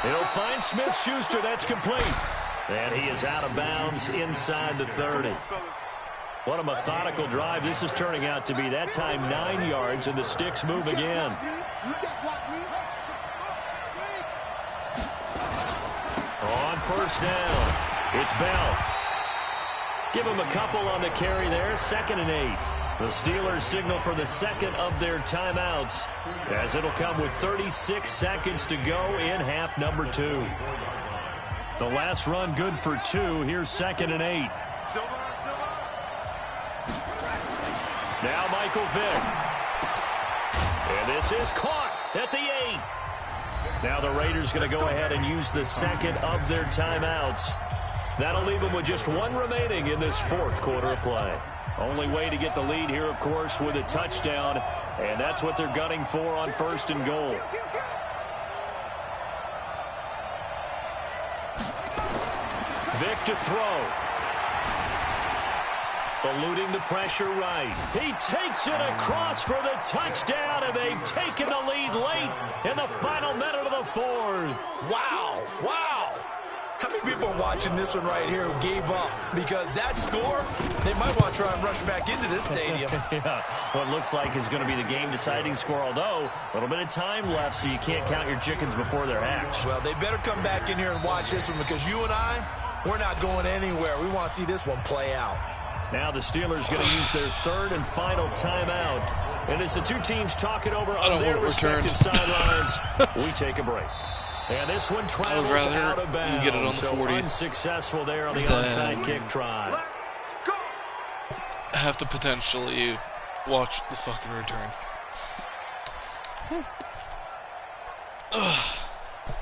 Speaker 2: He'll find Smith-Schuster. That's complete. And he is out of bounds inside the 30. What a methodical drive this is turning out to be. That time 9 yards, and the sticks move again. On first down, it's Bell. Give him a couple on the carry there. 2nd and 8. The Steelers signal for the 2nd of their timeouts, as it'll come with 36 seconds to go in half number 2. The last run good for 2. Here's 2nd and 8. Now Michael Vick. And this is caught at the 8. Now the Raiders going to go ahead and use the 2nd of their timeouts. That'll leave them with just 1 remaining in this 4th quarter of play. Only way to get the lead here, of course, with a touchdown. And that's what they're gunning for on 1st and goal. Vick to throw. Eluding the pressure right. He takes it across for the touchdown, and they've taken the lead late in the final minute of the 4th.
Speaker 5: Wow. Wow. How many people are watching this one right here who gave up? Because that score, they might want to try and rush back into this stadium.
Speaker 2: Yeah, what looks like is going to be the game-deciding score, although a little bit of time left, so you can't count your chickens before they're hatched.
Speaker 5: Well, they better come back in here and watch this one, because you and I, we're not going anywhere. We want to see this one play out.
Speaker 2: Now the Steelers going to use their 3rd and final timeout. And as the two teams talk it over on their respective sidelines, we take a break. And this one travels out of bounds.
Speaker 1: Get it on the 40.
Speaker 2: Unsuccessful there on the onside kick try.
Speaker 1: Have to potentially watch the fucking return.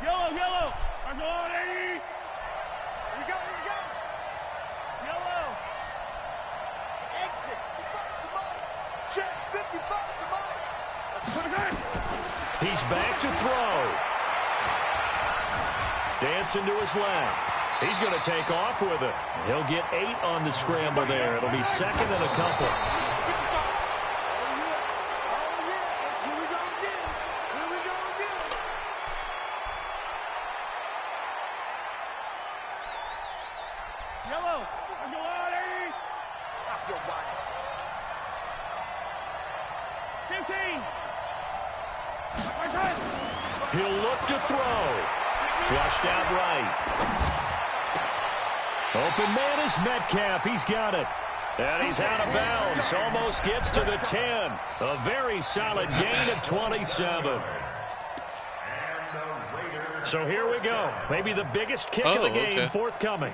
Speaker 7: Yellow. I'm on 80. Here we go. Yellow. Exit. Check 55. Come on. Let's put it in.
Speaker 2: He's back to throw. Dancing to his left. He's going to take off with it. He'll get 8 on the scramble there. It'll be 2nd and a couple.
Speaker 7: Here we go again. Yellow. I'm going on 80. Stop your whining. 15.
Speaker 2: He'll look to throw. Flushed out right. Open man is Metcalf. He's got it. And he's out of bounds. Almost gets to the 10. A very solid gain of 27. So here we go. Maybe the biggest kick of the game forthcoming.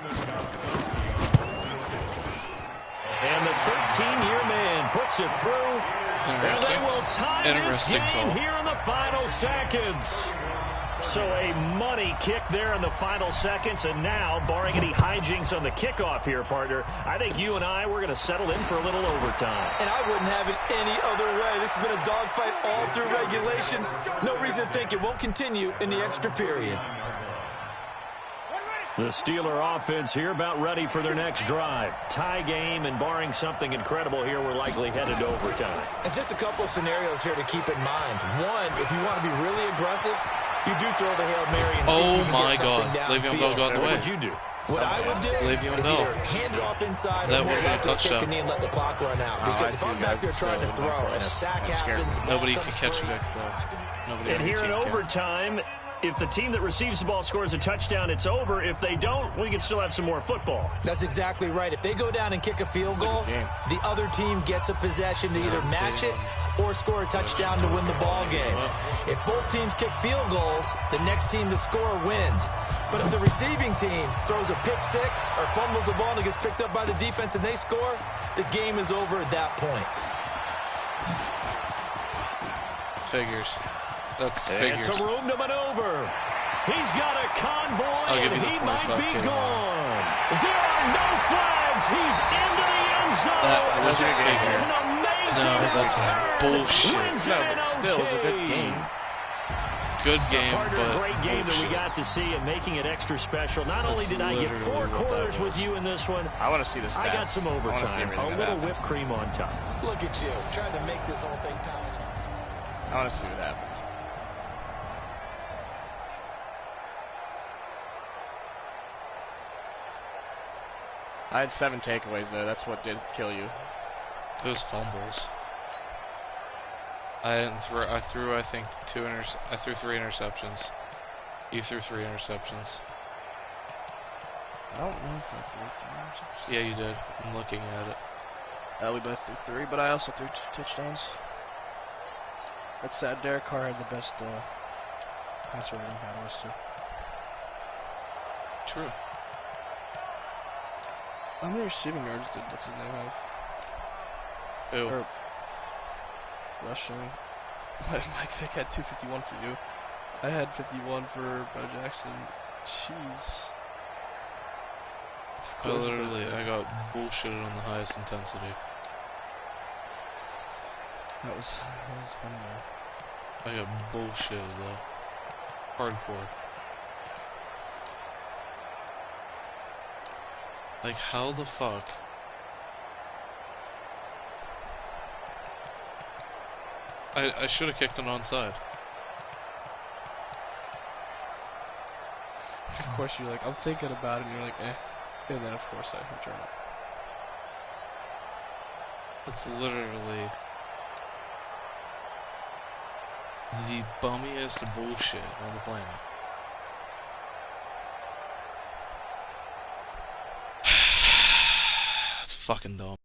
Speaker 2: And the 13-year man puts it through. And they will tie this game here in the final seconds. So a money kick there in the final seconds, and now, barring any hijinks on the kickoff here, partner, I think you and I, we're going to settle in for a little overtime.
Speaker 5: And I wouldn't have it any other way. This has been a dogfight all through regulation. No reason to think it won't continue in the extra period.
Speaker 2: The Steeler offense here about ready for their next drive. Tie game, and barring something incredible here, we're likely headed to overtime.
Speaker 5: And just a couple of scenarios here to keep in mind. One, if you want to be really aggressive, you do throw the Hail Mary and see if you can get something downfield.
Speaker 1: Le'Veon Bell got in the way.
Speaker 2: What would you do?
Speaker 5: What I would do is either hand it off inside or let the kick a knee and let the clock run out. Because if I'm back there trying to throw and a sack happens,
Speaker 1: nobody can catch me back there.
Speaker 2: And here in overtime, if the team that receives the ball scores a touchdown, it's over. If they don't, we can still have some more football.
Speaker 5: That's exactly right. If they go down and kick a field goal, the other team gets a possession to either match it or score a touchdown to win the ball game. If both teams kick field goals, the next team to score wins. But if the receiving team throws a pick six or fumbles the ball and it gets picked up by the defense and they score, the game is over at that point.
Speaker 1: Figures. That's figures.
Speaker 2: It's a room to maneuver. He's got a convoy, and he might be gone. There are no flags. He's into the end zone.
Speaker 1: That was a figure. No, that's bullshit.
Speaker 6: No, but still, it was a good game.
Speaker 1: Good game, but
Speaker 2: great game
Speaker 1: bullshit.
Speaker 2: that we got to see and making it extra special. Not only did I get 4 quarters with you in this one,
Speaker 6: I want to see the stats.
Speaker 2: I got some overtime. A little whipped cream on top.
Speaker 5: Look at you, trying to make this whole thing count.
Speaker 6: I want to see what happens. I had 7 takeaways though. That's what did kill you.
Speaker 1: Those fumbles. I threw I think I threw 3 interceptions. You threw 3 interceptions.
Speaker 6: I don't know if I threw 3 interceptions.
Speaker 1: Yeah, you did. I'm looking at it.
Speaker 6: We both threw 3, but I also threw 2 touchdowns. That's sad. Derek Carr had the best passer rating out of us too.
Speaker 1: True.
Speaker 6: How many receiving yards did what's his name have?
Speaker 1: Who?
Speaker 6: Or rushing. Mike Vick had 251 for you. I had 51 for Bo Jackson. Jeez.
Speaker 1: I got bullshitted on the highest intensity.
Speaker 6: That was fun though.
Speaker 1: I got bullshitted though. Hardcore. Like, how the fuck? I should have kicked an onside.
Speaker 6: Of course you're like, I'm thinking about it, and you're like, eh. And then of course I return it.
Speaker 1: It's literally the bummiest bullshit on the planet. It's fucking dumb.